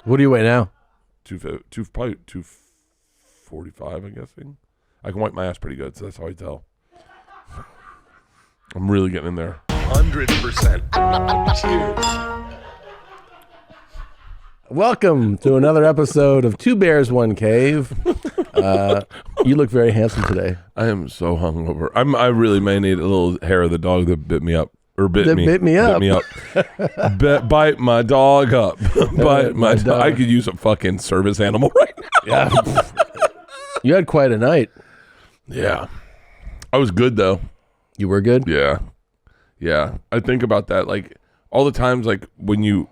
What do you weigh now? Probably 245, I'm guessing. I can wipe my ass pretty good, so that's how I tell. I'm really getting in there. 100%. Cheers. Welcome to another episode of Two Bears, One Cave. You look very handsome today. I am so hungover. I really may need a little hair of the dog that bit me up. Or bit me up. Bite my dog up. Bite my dog. I could use a fucking service animal right now. Yeah. You had quite a night. Yeah. I was good, though. You were good? Yeah. Yeah. I think about that. Like, all the times, like, when you're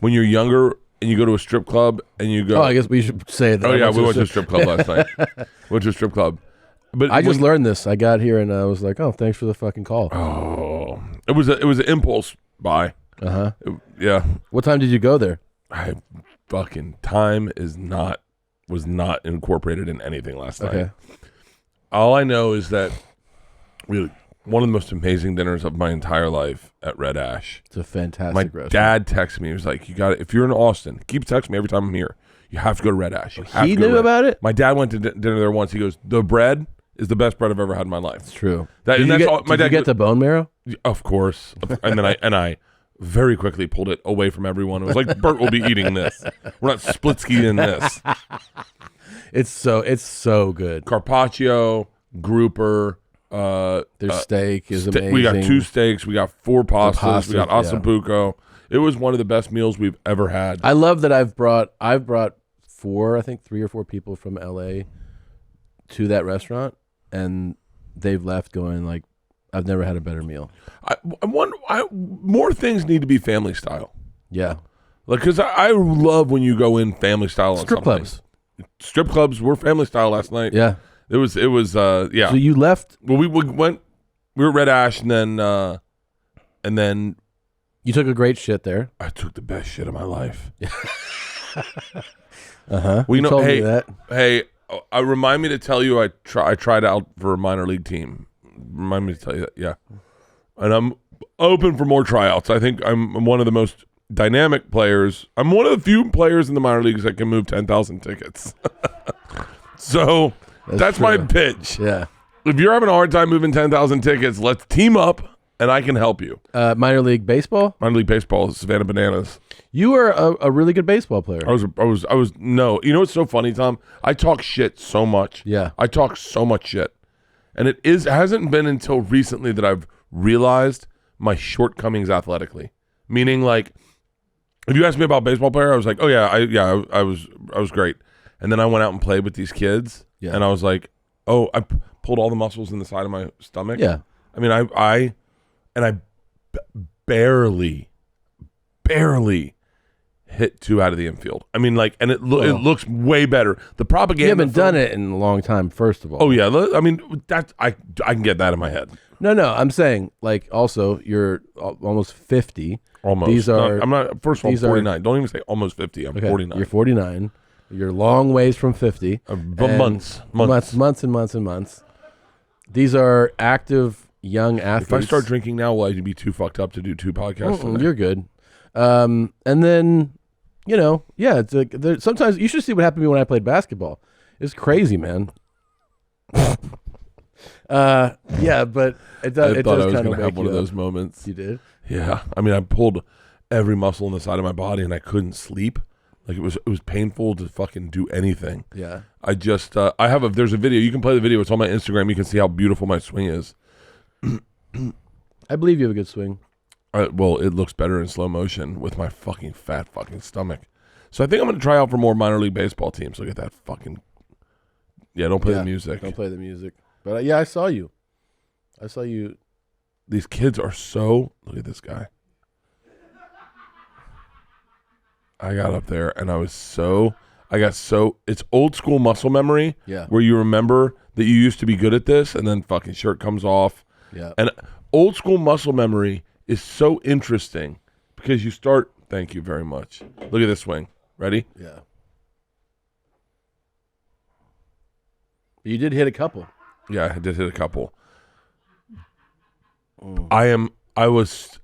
younger and you go to a strip club and you go... Oh, I guess we should say that. Oh, yeah. We went to a strip club last night. Went to a strip club. But I just learned this. I got here and I was like, oh, thanks for the fucking call. Oh. It was an impulse buy. Uh-huh. Yeah. What time did you go there? Time was not incorporated in anything last night. Okay. All I know is that we had one of the most amazing dinners of my entire life at Red Ash. It's a fantastic My restaurant. dad texted me. He was like, "You got it. If you're in Austin, keep texting me every time I'm here. You have to go to Red Ash." He knew about it? My dad went to dinner there once. He goes, "The bread is the best bread I've ever had in my life." It's true. Did you get the bone marrow? Of course. And then I very quickly pulled it away from everyone. It was like, Bert will be eating this. We're not split-skiing in this. It's so good. Carpaccio, grouper. Their steak is amazing. We got 2 steaks. We got 4 pastas. We got ossobuco. It was one of the best meals we've ever had. I love that I've brought 3 or 4 people from LA to that restaurant, and they've left going like, I've never had a better meal. More things need to be family style. Yeah. Like, because I love when you go in family style on Strip something. clubs. Strip clubs were family style last night. Yeah. It was yeah. So you left. Well, we were at Red Ash, and then You took a great shit there. I took the best shit of my life. Uh-huh. We you know. told Hey, me that. hey. Remind me to tell you I tried out for a minor league team. Remind me to tell you that. Yeah, and I'm open for more tryouts. I think I'm one of the most dynamic players. I'm one of the few players in the minor leagues that can move 10,000 tickets. So that's my pitch. Yeah. If you're having a hard time moving 10,000 tickets, let's team up, and I can help you. Minor league baseball. Minor league baseball is Savannah Bananas. You were a really good baseball player. I was no. You know what's so funny, Tom? I talk shit so much. Yeah. I talk so much shit. And it hasn't been until recently that I've realized my shortcomings athletically. Meaning, like, if you asked me about baseball player, I was like, oh yeah, I was great. And then I went out and played with these kids, and I was like, oh, I pulled all the muscles in the side of my stomach. Yeah. I mean, I barely hit 2 out of the infield. I mean, like, and it looks way better. The propaganda. You haven't done it in a long time, first of all. Oh yeah, I mean, that I can get that in my head. No, I'm saying, like, also you're almost 50. Almost. These are. I'm not. First of all, I'm 49. Don't even say almost 50. I'm 49. You're 49. You're a long ways from 50. But months and months. These are active young athletes. If I start drinking now, will I be too fucked up to do 2 podcasts? You're good. And then, it's like, sometimes you should see what happened to me when I played basketball. It's crazy, man. Yeah, but it does. I thought I was going to have one of those moments. You did? Yeah. I mean, I pulled every muscle on the side of my body, and I couldn't sleep. Like, it was painful to fucking do anything. Yeah. I just there's a video. You can play the video. It's on my Instagram. You can see how beautiful my swing is. I believe you have a good swing. Well, it looks better in slow motion with my fucking fat fucking stomach. So I think I'm going to try out for more minor league baseball teams. Look at that fucking... Yeah, don't play the music. Don't play the music. But I saw you. These kids are so... Look at this guy. I got up there and it's old school muscle memory. Yeah. Where you remember that you used to be good at this, and then fucking shirt comes off. Yeah. And old school muscle memory is so interesting because you start... Thank you very much. Look at this swing. Ready? Yeah. You did hit a couple. Yeah, I did hit a couple.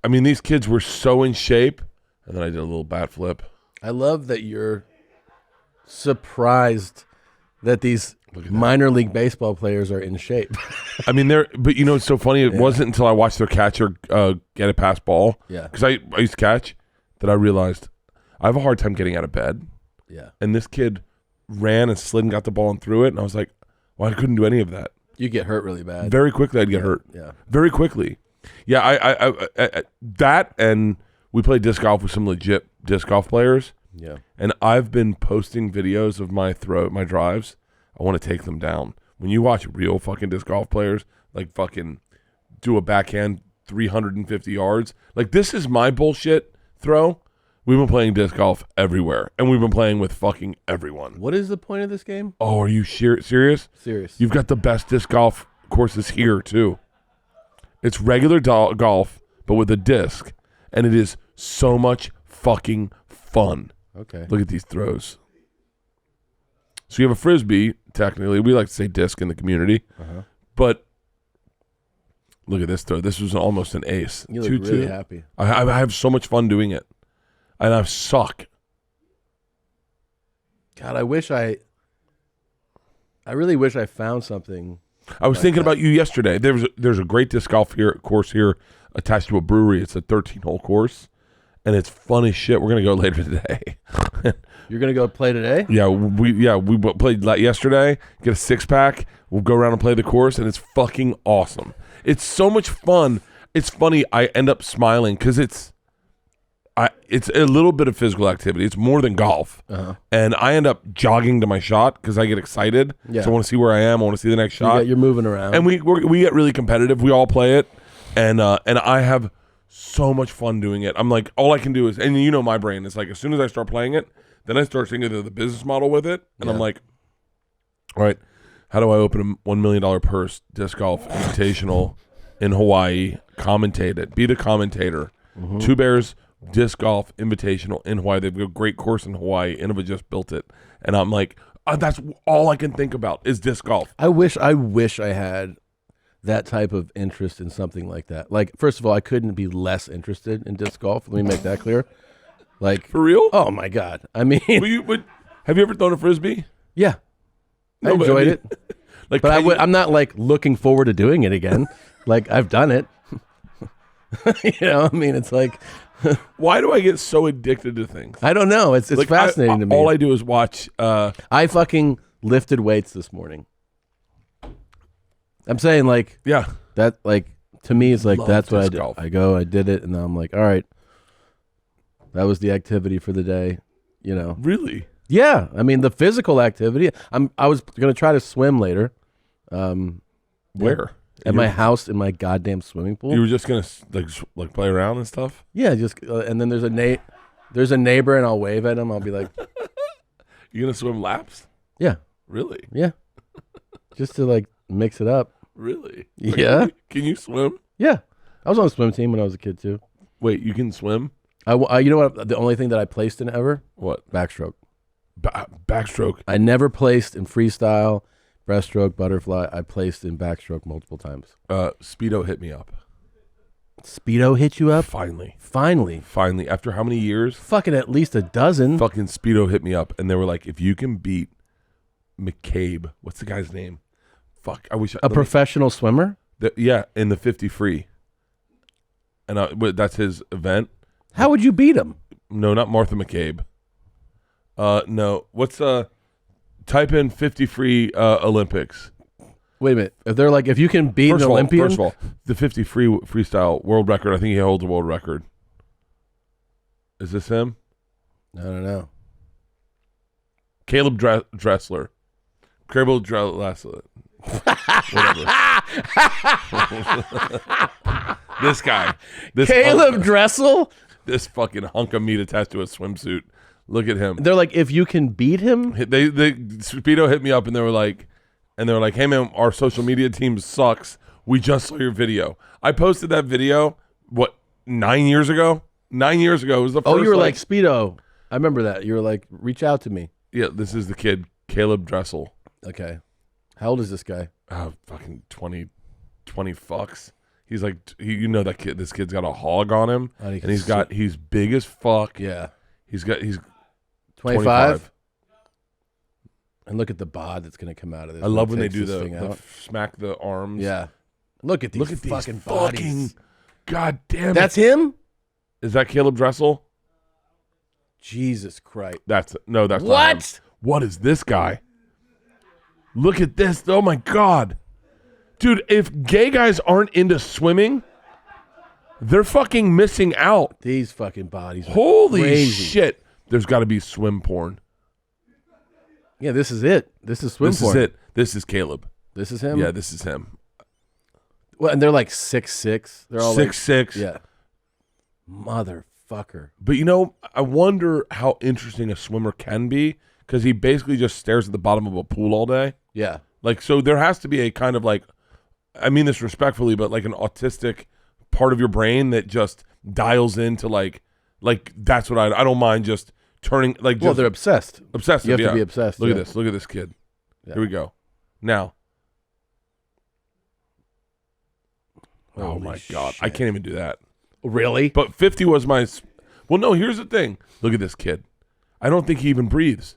These kids were so in shape, and then I did a little bat flip. I love that you're surprised that these minor league baseball players are in shape. I mean, but you know, it's so funny. It wasn't until I watched their catcher get a pass ball. Yeah. Because I used to catch that I realized I have a hard time getting out of bed. Yeah. And this kid ran and slid and got the ball and threw it. And I was like, well, I couldn't do any of that. You get hurt really bad. Very quickly, I'd get hurt. Yeah. Very quickly. Yeah, I that, and we played disc golf with some legit disc golf players. Yeah. And I've been posting videos of my drives. I want to take them down. When you watch real fucking disc golf players, like fucking do a backhand 350 yards, like this is my bullshit throw. We've been playing disc golf everywhere, and we've been playing with fucking everyone. What is the point of this game? Oh, are you serious? Serious. You've got the best disc golf courses here, too. It's regular golf, but with a disc, and it is so much fucking fun. Okay. Look at these throws. So you have a Frisbee, technically. We like to say disc in the community. But look at this throw. This was almost an ace. You look really happy. I have so much fun doing it. And I suck. God, I really wish I found something. I was thinking about you yesterday. There's a great disc golf course here attached to a brewery. It's a 13-hole course. And it's fun as shit. We're going to go later today. You're going to go play today? We played yesterday, get a six-pack. We'll go around and play the course, and it's fucking awesome. It's so much fun. It's funny. I end up smiling because it's a little bit of physical activity. It's more than golf. And I end up jogging to my shot because I get excited. Yeah. So I want to see where I am. I want to see the next shot. You're moving around. And we get really competitive. We all play it. And I have so much fun doing it. I'm like, all I can do is, and you know my brain, it's like as soon as I start playing it, then I start thinking of the business model with it. And I'm like, all right, how do I open a $1 million purse disc golf invitational in Hawaii, commentate it, be the commentator. Two Bears disc golf invitational in Hawaii. They've got a great course in Hawaii. Innova just built it. And I'm like, that's all I can think about is disc golf. I wish I had that type of interest in something like that. Like, first of all, I couldn't be less interested in disc golf. Let me make that clear. Like, for real? Oh my God. I mean, have you ever thrown a Frisbee? Yeah. No, I enjoyed it. Like, but I'm not like looking forward to doing it again. Like, I've done it. I mean, it's like, why do I get so addicted to things? I don't know. It's like, fascinating to me. All I do is watch. I fucking lifted weights this morning. I'm saying, like, yeah, that, like, to me, it's like, that's what I do. Golf. I did it, and then I'm like, all right, that was the activity for the day, Really? Yeah. I mean, the physical activity. I was going to try to swim later. Where? At my house in my goddamn swimming pool. You were just going to, like play around and stuff? Yeah, just, and then there's a neighbor, and I'll wave at him. I'll be like, you going to swim laps? Yeah. Really? Yeah. Just to, like, mix it up. Really? Yeah. Can you swim? Yeah. I was on a swim team when I was a kid, too. Wait, you can swim? You know what? The only thing that I placed in ever? What? Backstroke. Backstroke. I never placed in freestyle, breaststroke, butterfly. I placed in backstroke multiple times. Speedo hit me up. Speedo hit you up? Finally. After how many years? Fucking at least a dozen. Fucking Speedo hit me up, and they were like, if you can beat McCabe, what's the guy's name? Fuck, I wish. A professional swimmer? Yeah, in the 50 free. And that's his event. How would you beat him? No, not Martha McCabe. No. What's type in 50 free Olympics. Wait a minute. If you can beat an Olympian. First of all, the 50 free freestyle world record, I think he holds a world record. Is this him? I don't know. Caeleb Dressel. Caeleb Dressel. Whatever. This guy. Caeleb Dressel? This fucking hunk of meat attached to a swimsuit. Look at him. They're like, if you can beat him? They Speedo hit me up and they were like, hey man, our social media team sucks. We just saw your video. I posted that video, 9 years ago? 9 years ago. It was the first. Oh, you were like Speedo. I remember that. You were like, reach out to me. Yeah, this is the kid, Caeleb Dressel. Okay. How old is this guy? Fucking 20 fucks. He's like, that kid. This kid's got a hog on him, and he's big as fuck. Yeah. He's 25. And look at the bod that's going to come out of this. I love when they takes do this thing the out. smack the arms. Yeah. Look at these fucking bodies. God damn it. That's him? Is that Caeleb Dressel? Jesus Christ. That's not him. What? What is this guy? Look at this. Oh my God. Dude, if gay guys aren't into swimming, they're fucking missing out. These fucking bodies are Holy crazy. shit. There's got to be swim porn. Yeah, this is it. This is swim This porn. is it. This is Caeleb. This is him? Yeah, this is him. Well, and they're like 6'6". They're all 6'6". Yeah. Motherfucker. But you know, I wonder how interesting a swimmer can be because he basically just stares at the bottom of a pool all day. Yeah. Like, so there has to be a kind of like, I mean this respectfully, but like an autistic part of your brain that just dials into like that's what I don't mind just turning like. Well, just they're obsessed. obsessive. You have yeah. to be obsessed. Look yeah. at this. Look at this kid. Yeah. Here we go. Now. Oh Holy my God. I shit. can't even do that. Really? But 50 was my. Well, no, here's the thing. Look at this kid. I don't think he even breathes.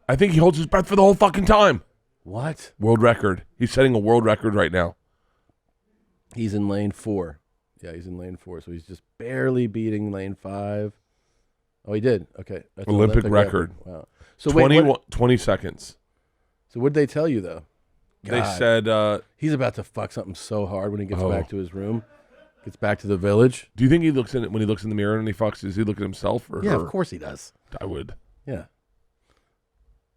I think he holds his breath for the whole fucking time. What? World record. He's setting a world record right now. He's in lane 4. Yeah, he's in lane 4, so he's just barely beating lane 5. Oh, he did. Okay. That's an Olympic record. Wow. So 20 seconds. So what did they tell you, though? They God. said, He's about to fuck something so hard when he gets Oh. back to his room. Gets back to the village. do you think he looks in it when he looks in the mirror and he fucks? Does he look at himself or Yeah, her? of course he does. I would. Yeah.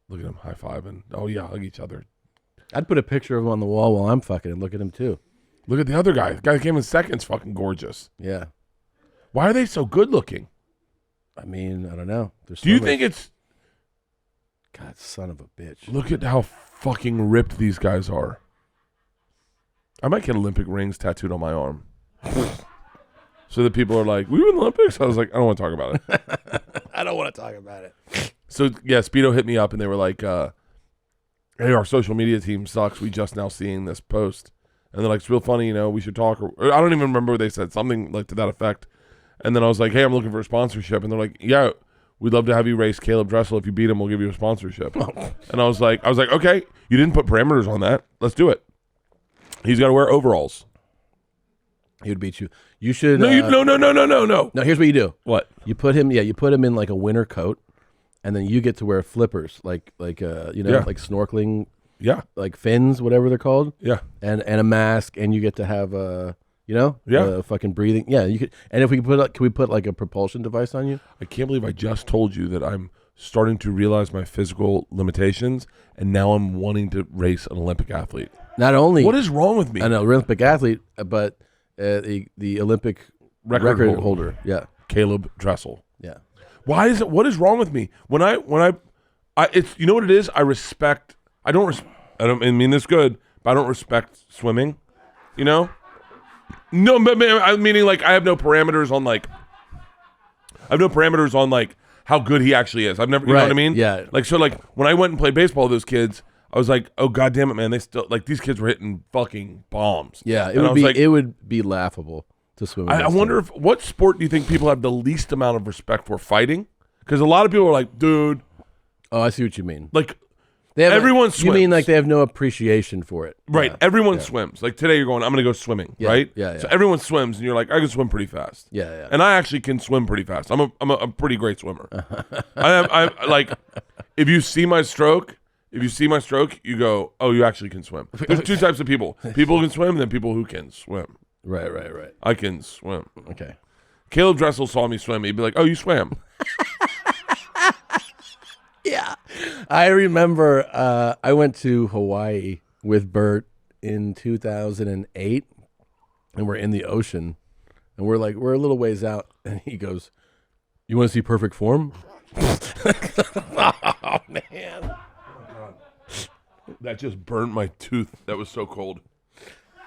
Look at him high fiving. Oh, yeah, hug each other. I'd put a picture of him on the wall while I'm fucking and look at him, too. Look at the other guy. The guy that came in second's fucking gorgeous. Yeah. Why are they so good looking? I mean, I don't know. Do you think it's... God, son of a bitch. Look at how fucking ripped these guys are. I might get Olympic rings tattooed on my arm. So that people are like, we were in the Olympics? I was like, I don't want to talk about it. I don't want to talk about it. So, yeah, Speedo hit me up, and they were like, hey, our social media team sucks. We just now seeing this post. And they're like, it's real funny, you know, we should talk. Or I don't even remember what they said, something like to that effect. And then I was like, hey, I'm looking for a sponsorship. And they're like, yeah, we'd love to have you race Caeleb Dressel. If you beat him, we'll give you a sponsorship. And I was like, okay, you didn't put parameters on that. Let's do it. He's got to wear overalls. He would beat you. You should. No, no. No, here's what you do. What? You put him. Yeah, you put him in like a winter coat, and then you get to wear flippers, like Yeah. like snorkeling, Yeah, like fins, whatever they're called, yeah. and a mask, and you get to have Yeah. fucking breathing. Yeah, you could. And if we could can we put like a propulsion device on you? I can't believe I just told you that I'm starting to realize my physical limitations, and now I'm wanting to race an Olympic athlete. Not only What is wrong with me? an Olympic athlete, but the Olympic record holder. Yeah, Caeleb Dressel. yeah. Why is it? What is wrong with me? When I it's, you know what it is? I don't mean this good, but I don't respect swimming. You know? No, but I'm meaning like I have no parameters on like how good he actually is. I've never, you know Right, what I mean? yeah. Like, so like when I went and played baseball with those kids, I was like, oh god damn it, man, they still like these kids were hitting fucking bombs. Yeah, And I was like, it would be laughable to swim. I against wonder them. if what sport do you think people have the least amount of respect for? Fighting? Because a lot of people are like, dude, Oh, I see what you mean. like They have everyone You mean swims. like they have no appreciation for it? right, Yeah. everyone swims. Like today you're going, I'm gonna go swimming, Yeah, right? yeah, So yeah. everyone swims and you're like, I can swim pretty fast. Yeah, yeah. And I actually can swim pretty fast. I'm a pretty great swimmer. I like if you see my stroke, you go, oh, you actually can swim. There's two types of people. People who can swim and then people who can swim. Right. I can swim. Okay. Caeleb Dressel saw me swim. He'd be like, oh, you swam. Yeah. I remember I went to Hawaii with Bert in 2008, and we're in the ocean, and we're a little ways out, and he goes, "You want to see perfect form?" Oh man. That just burnt my tooth. That was so cold.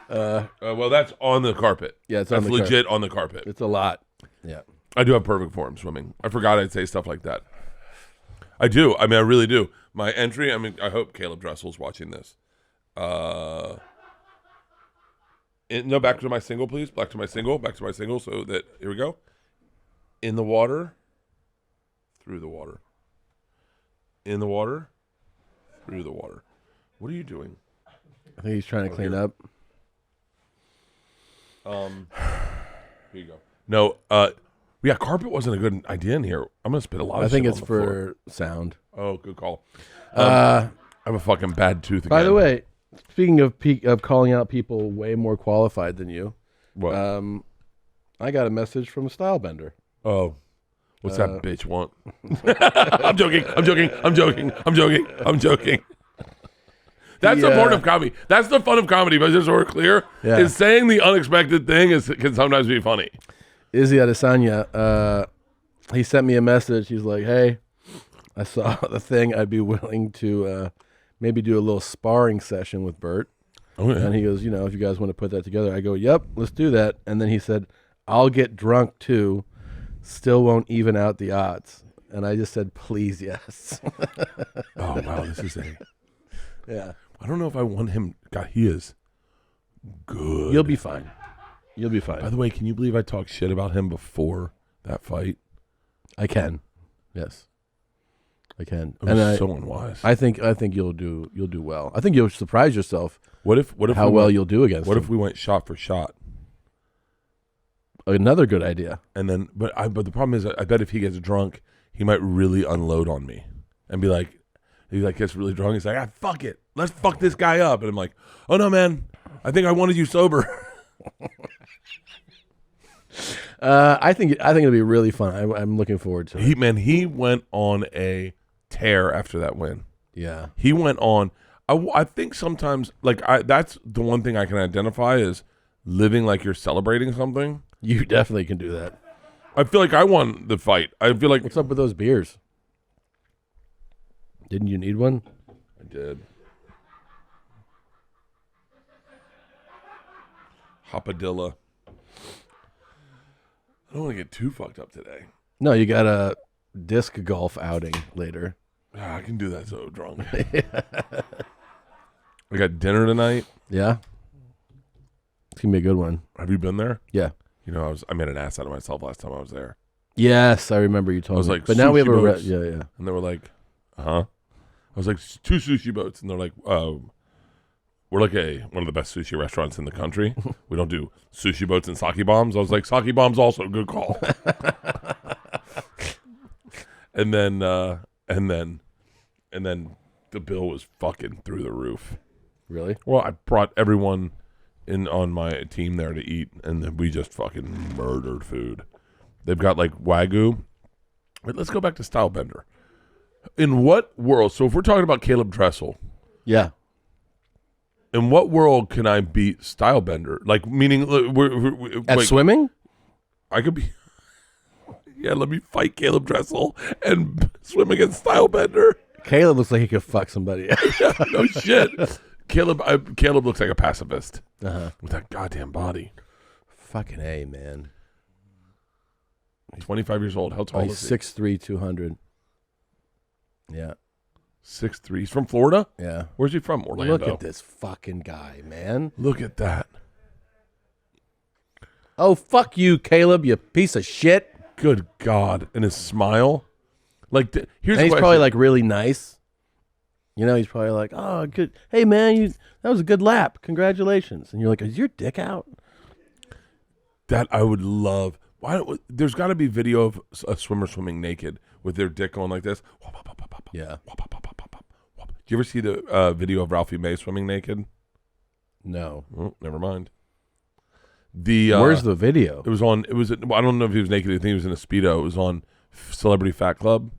Well, that's on the carpet. Yeah, it's that's on the legit on the carpet. It's a lot. Yeah. I do have perfect form swimming. I forgot I'd say stuff like that. I do. I mean, I really do. My entry, I mean, I hope Caeleb Dressel's watching this. No, back to my single, please. Back to my single. So that, here we go. In the water, through the water. In the water? Through the water. What are you doing? I think he's trying to clean up. Here you go. No, yeah, carpet wasn't a good idea in here. I'm going to spit a lot of I think shit it's on the floor. for sound. Oh, good call. I have a fucking bad tooth again. By the way, speaking of calling out people way more qualified than you, What? I got a message from a style bender. Oh. What's that bitch want? I'm joking. That's the part of comedy. That's the fun of comedy, but just so we're clear, is saying the unexpected thing can sometimes be funny. Izzy Adesanya, he sent me a message. He's like, hey, I saw the thing. I'd be willing to maybe do a little sparring session with Bert. Oh, yeah. And he goes, if you guys want to put that together. I go, yep, let's do that. And then he said, I'll get drunk too. Still won't even out the odds. And I just said, please, yes. Oh, wow. This is Yeah. I don't know if I want him. God, he is good. You'll be fine. By the way, can you believe I talked shit about him before that fight? I can. Yes. I can. It was so unwise. I think you'll do well. I think you'll surprise yourself. What if how well you'll do against What him. if we went shot for shot? Another good idea. And then, but the problem is, I bet if he gets drunk, he might really unload on me and be like, he gets really drunk. He's like, fuck it, let's fuck this guy up. And I'm like, oh no, man, I think I wanted you sober. I think it'll be really fun. I'm looking forward to it. He went on a tear after that win. Yeah, he went on. I think sometimes, that's the one thing I can identify is living like you're celebrating something. You definitely can do that. I feel like I won the fight. I feel like. What's up with those beers? Didn't you need one? I did. Hopadilla. I don't want to get too fucked up today. No, you got a disc golf outing later. I can do that so drunk. I got dinner tonight. Yeah. It's going to be a good one. Have you been there? Yeah. I made an ass out of myself last time I was there. Yes, I remember you told me. like, but now we have sushi a yeah. And they were like, huh? I was like, 2 sushi boats. And they're like, we're like one of the best sushi restaurants in the country. We don't do sushi boats and sake bombs. I was like, sake bombs also, good call. and then the bill was fucking through the roof. Really? Well, I brought everyone in on my team there to eat, and then we just fucking murdered food. They've got like Wagyu. But let's go back to Stylebender. In what world? So if we're talking about Caeleb Dressel, yeah. In what world can I beat Stylebender? Like, meaning, At swimming? I could be. Yeah, let me fight Caeleb Dressel and swim against Stylebender. Caeleb looks like he could fuck somebody. No shit. Caeleb looks like a pacifist with that goddamn body. Fucking A, man. He's 25 years old. How tall is he? 6'3", 200. Yeah. 6'3". He's from Florida? Yeah. Where's he from? Orlando. Look at this fucking guy, man. Look at that. Oh, fuck you, Caeleb, you piece of shit. Good God. And his smile. Like, here's and he's question. probably like really nice. He's probably like, oh, good. Hey, man, that was a good lap. Congratulations. And you're like, is your dick out? That I would love. There's got to be video of a swimmer swimming naked with their dick going like this. Yeah. Do you ever see the video of Ralphie May swimming naked? No. Oh, never mind. Where's the video? It was on. I don't know if he was naked. I think he was in a Speedo. It was on Celebrity Fat Club.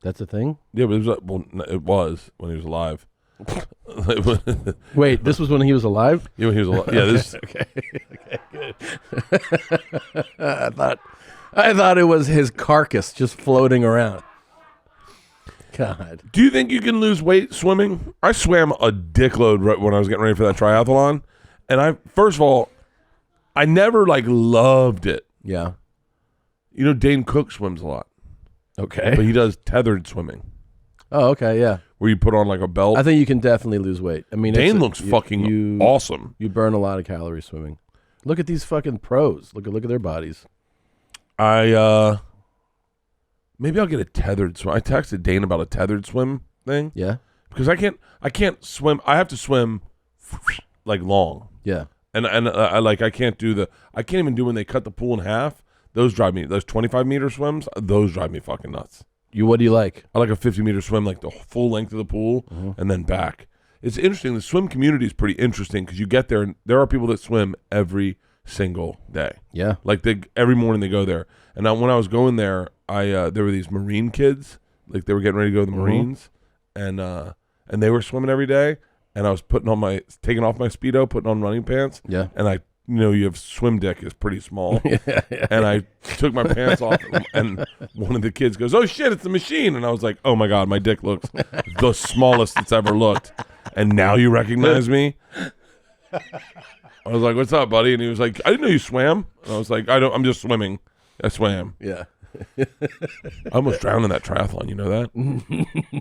That's a thing? Yeah, but it was when he was alive. Wait, this was when he was alive? Yeah, when he was alive. Yeah, this. Okay, good. I thought it was his carcass just floating around. God. Do you think you can lose weight swimming? I swam a dickload right when I was getting ready for that triathlon, and first of all, I never loved it. Yeah. Dane Cook swims a lot. Okay. But he does tethered swimming. Oh, okay, yeah. Where you put on like a belt. I think you can definitely lose weight. I mean, Dane looks fucking awesome. You burn a lot of calories swimming. Look at these fucking pros. Look at their bodies. I maybe I'll get a tethered swim. I texted Dane about a tethered swim thing. Yeah. Because I can't swim. I have to swim like long. Yeah. And I can't even do when they cut the pool in half. Those 25-meter swims, those drive me fucking nuts. What do you like? I like a 50-meter swim, like the full length of the pool, and then back. It's interesting. The swim community is pretty interesting because you get there, and there are people that swim every single day. Yeah. Like every morning they go there. And when I was going there, there were these Marine kids, like they were getting ready to go to the Marines, and they were swimming every day. And I was taking off my Speedo, putting on running pants. Yeah. And you have swim dick is pretty small. And I took my pants off, and one of the kids goes, "Oh shit, it's the machine!" And I was like, "Oh my god, my dick looks the smallest it's ever looked." And now you recognize me? I was like, "What's up, buddy?" And he was like, "I didn't know you swam." And I was like, I'm just swimming. I swam. Yeah. I almost drowned in that triathlon. You know that?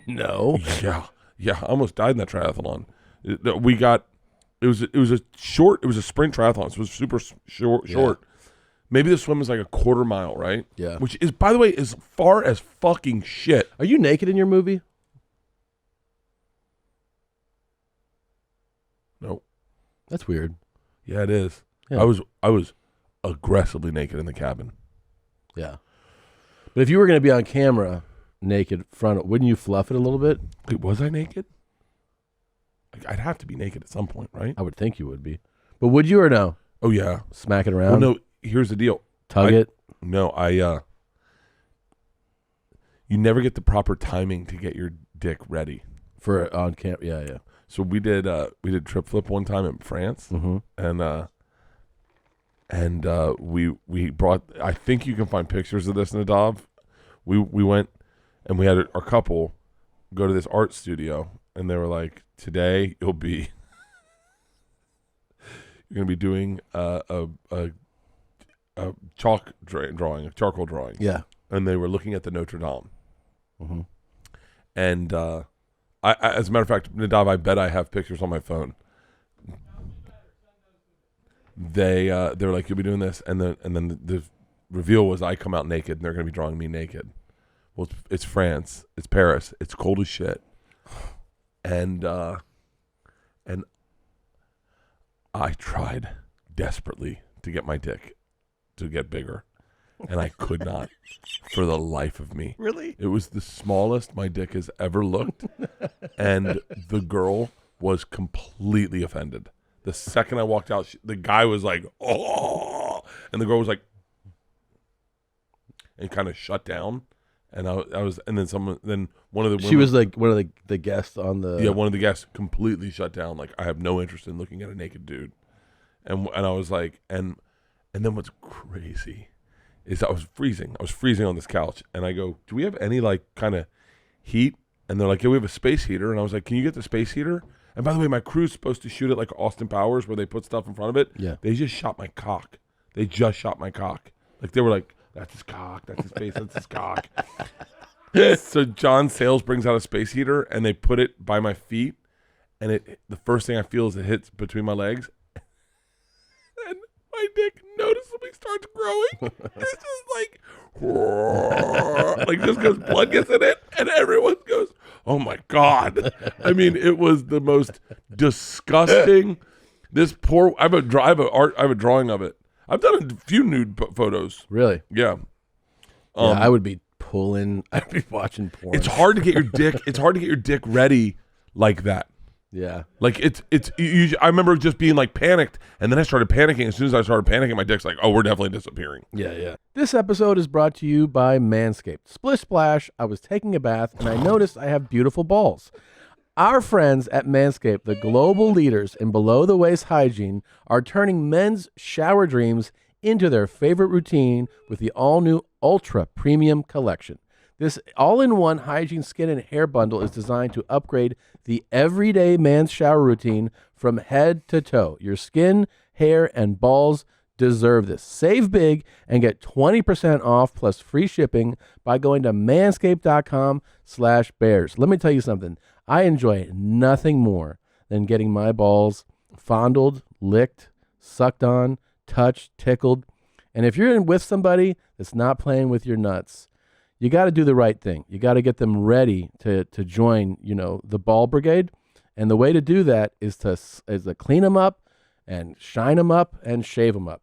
No. Yeah. I almost died in that triathlon. It was a sprint triathlon. So it was super short. Yeah. Maybe the swim is like a quarter mile, right? Yeah. Which is, by the way, as far as fucking shit. Are you naked in your movie? No. That's weird. Yeah, it is. Yeah. I was aggressively naked in the cabin. Yeah. But if you were going to be on camera naked front, wouldn't you fluff it a little bit? Wait, was I naked? I'd have to be naked at some point, right? I would think you would be. But would you or no? Oh, yeah. Smack it around? Well, no, here's the deal. Tug it? No, you never get the proper timing to get your dick ready. For on camera? Yeah. So we did trip flip one time in France, and we brought. I think you can find pictures of this, Nadav. We went and we had our couple go to this art studio, and they were like, "Today you're gonna be doing a charcoal drawing." Yeah. And they were looking at the Notre Dame, and I, as a matter of fact, Nadav, I bet I have pictures on my phone. They were like, "You'll be doing this," and then the reveal was I come out naked, and they're going to be drawing me naked. Well, it's France, it's Paris, it's cold as shit, and I tried desperately to get my dick to get bigger, and I could not for the life of me. Really? It was the smallest my dick has ever looked, and the girl was completely offended. The second I walked out, the guy was like, "Oh," and the girl was like, and kind of shut down. And I was, and then one of the women, She was like one of the guests on the... one of the guests completely shut down. Like, I have no interest in looking at a naked dude. And I was like, and then what's crazy is I was freezing. I was freezing on this couch, and I go, "Do we have any like kind of heat?" And they're like, "Yeah, we have a space heater." And I was like, "Can you get the space heater?" And by the way, my crew's supposed to shoot it like Austin Powers, where they put stuff in front of it. Yeah. They just shot my cock. They just shot my cock. Like, they were like, "That's his cock. That's his face. That's his cock." So John Sayles brings out a space heater, and they put it by my feet, and the first thing I feel is it hits between my legs, and my dick noticeably starts growing. It's just like just because blood gets in it, and everyone goes, "Oh my god!" I mean, it was the most disgusting. This poor. I have a drawing of it. I've done a few nude photos. Really? Yeah. Yeah, I would be I'd be watching porn. It's hard to get your dick. It's hard to get your dick ready like that. Yeah. Like I remember just being like panicked, and then I started panicking. As soon as I started panicking, my dick's like, "Oh, we're definitely disappearing." Yeah. This episode is brought to you by Manscaped. Splish splash, I was taking a bath and I noticed I have beautiful balls. Our friends at Manscaped, the global leaders in below-the-waist hygiene, are turning men's shower dreams into their favorite routine with the all-new Ultra Premium Collection. This all-in-one hygiene skin and hair bundle is designed to upgrade the everyday man's shower routine from head to toe. Your skin, hair, and balls deserve this. Save big and get 20% off plus free shipping by going to manscaped.com/bears. Let me tell you something. I enjoy nothing more than getting my balls fondled, licked, sucked on, touched, tickled. And if you're with somebody that's not playing with your nuts, you got to do the right thing. You got to get them ready to join, the ball brigade. And the way to do that is to clean them up and shine them up and shave them up.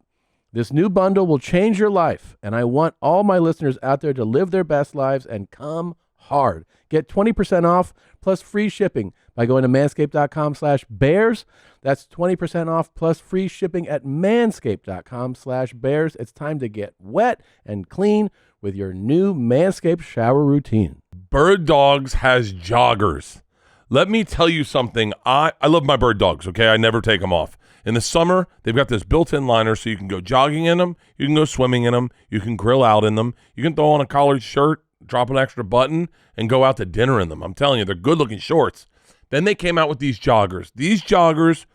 This new bundle will change your life, and I want all my listeners out there to live their best lives and come hard. Get 20% off plus free shipping by going to manscaped.com/bears. That's 20% off plus free shipping at manscaped.com/bears. It's time to get wet and clean with your new Manscaped shower routine. Bird Dogs has joggers. Let me tell you something. I love my bird dogs, okay? I never take them off. In the summer, they've got this built-in liner so you can go jogging in them, you can go swimming in them, you can grill out in them, you can throw on a collared shirt, drop an extra button, and go out to dinner in them. I'm telling you, they're good-looking shorts. Then they came out with these joggers. These joggers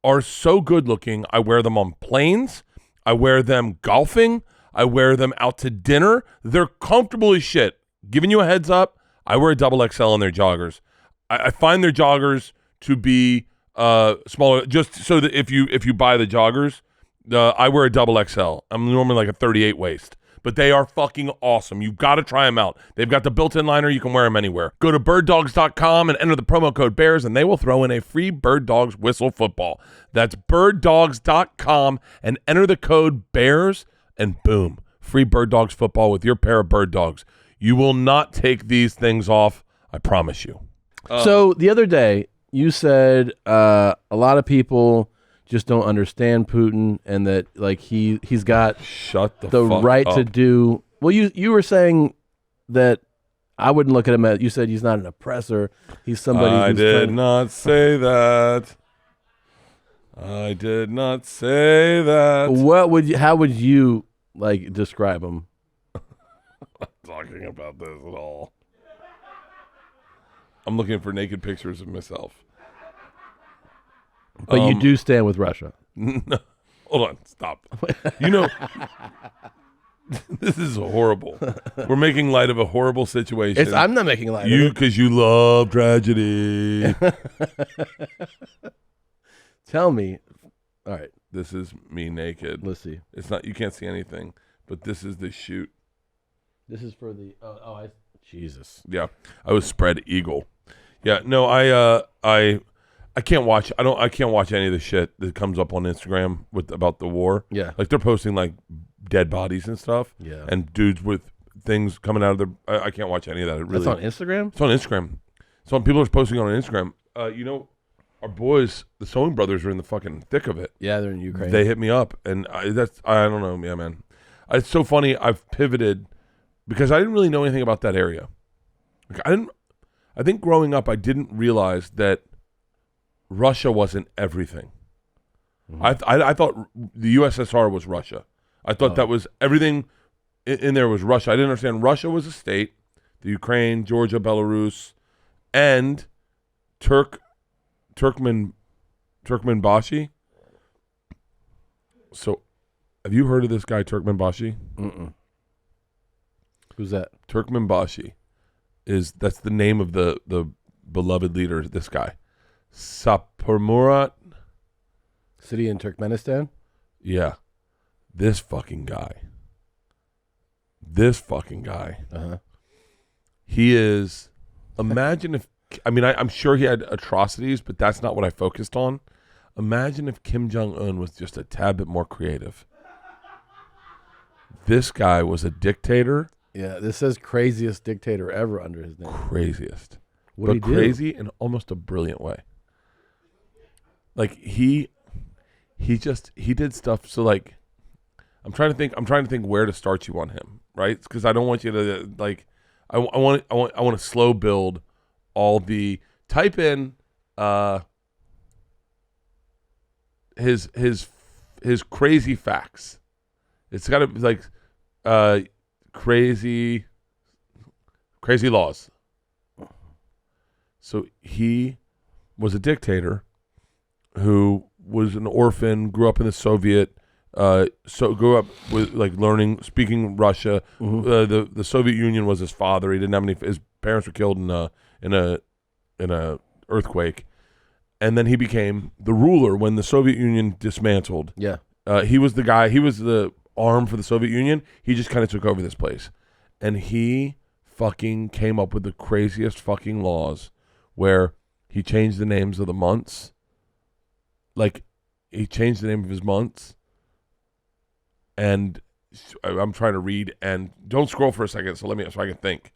are so good-looking. I wear them on planes. I wear them golfing. I wear them out to dinner. They're comfortable as shit. Giving you a heads up, I wear a double XL in their joggers. I find their joggers to be smaller, just so that if you buy the joggers, I wear a double XL. I'm normally like a 38 waist, but they are fucking awesome. You've got to try them out. They've got the built-in liner. You can wear them anywhere. Go to birddogs.com and enter the promo code BEARS, and they will throw in a free Bird Dogs whistle football. That's birddogs.com and enter the code BEARS, and boom, free Bird Dogs football with your pair of Bird Dogs. You will not take these things off, I promise you. So the other day, you said a lot of people just don't understand Putin, and that like he's got Shut the the fuck right up. to do. Well, you were saying that I wouldn't look at him as. You said he's not an oppressor. He's somebody. I who's did trying- not say that. I did not say that. What would you? How would you like describe him? Talking about this at all. I'm looking for naked pictures of myself. But you do stand with Russia. No, hold on, stop. You know, this is horrible. We're making light of a horrible situation. I'm not making light of You it. because you love tragedy. Tell me. All right, This is me naked. let's see. It's not. You can't see anything, but this is the shoot. This is for the. Jesus. Yeah, I was spread eagle. Yeah, no, I can't watch. I can't watch any of the shit that comes up on Instagram about the war. Yeah. Like they're posting like dead bodies and stuff. Yeah. And dudes with things coming out of their. I can't watch any of that. It really. That's on Instagram. It's on Instagram. People are posting on Instagram. Our boys, the Sewing Brothers, are in the fucking thick of it. Yeah, they're in Ukraine. They hit me up, and I don't know. Yeah, man. It's so funny. I've pivoted because I didn't really know anything about that area. Like, I think growing up, I didn't realize that Russia wasn't everything. Mm-hmm. I thought the USSR was Russia. I thought that was everything in there was Russia. I didn't understand Russia was a state, the Ukraine, Georgia, Belarus, and Turkmenbashi. So, have you heard of this guy, Turkmenbashi? Mm-mm. Who's that? Turkmenbashi that's the name of the beloved leader, this guy. Saparmurat. City in Turkmenistan? Yeah. This fucking guy. Uh-huh. He is, imagine if, I'm sure he had atrocities, but that's not what I focused on. Imagine if Kim Jong-un was just a tad bit more creative. This guy was a dictator. Yeah, this says craziest dictator ever under his name. Craziest. What did but he do? crazy in almost a brilliant way. Like he did stuff. So like, I'm trying to think where to start you on him, right? Because I don't want you to like, I want to slow build all the type in his crazy facts. It's got to be like crazy laws. So he was a dictator who was an orphan, grew up in the Soviet, grew up with like speaking Russia. Mm-hmm. The Soviet Union was his father. He didn't have any. His parents were killed in a earthquake, and then he became the ruler when the Soviet Union dismantled. Yeah, he was the guy. He was the arm for the Soviet Union. He just kind of took over this place, and he fucking came up with the craziest fucking laws where he changed the names of the months. Like, he changed the name of his months. And I'm trying to read, and don't scroll for a second, so I can think.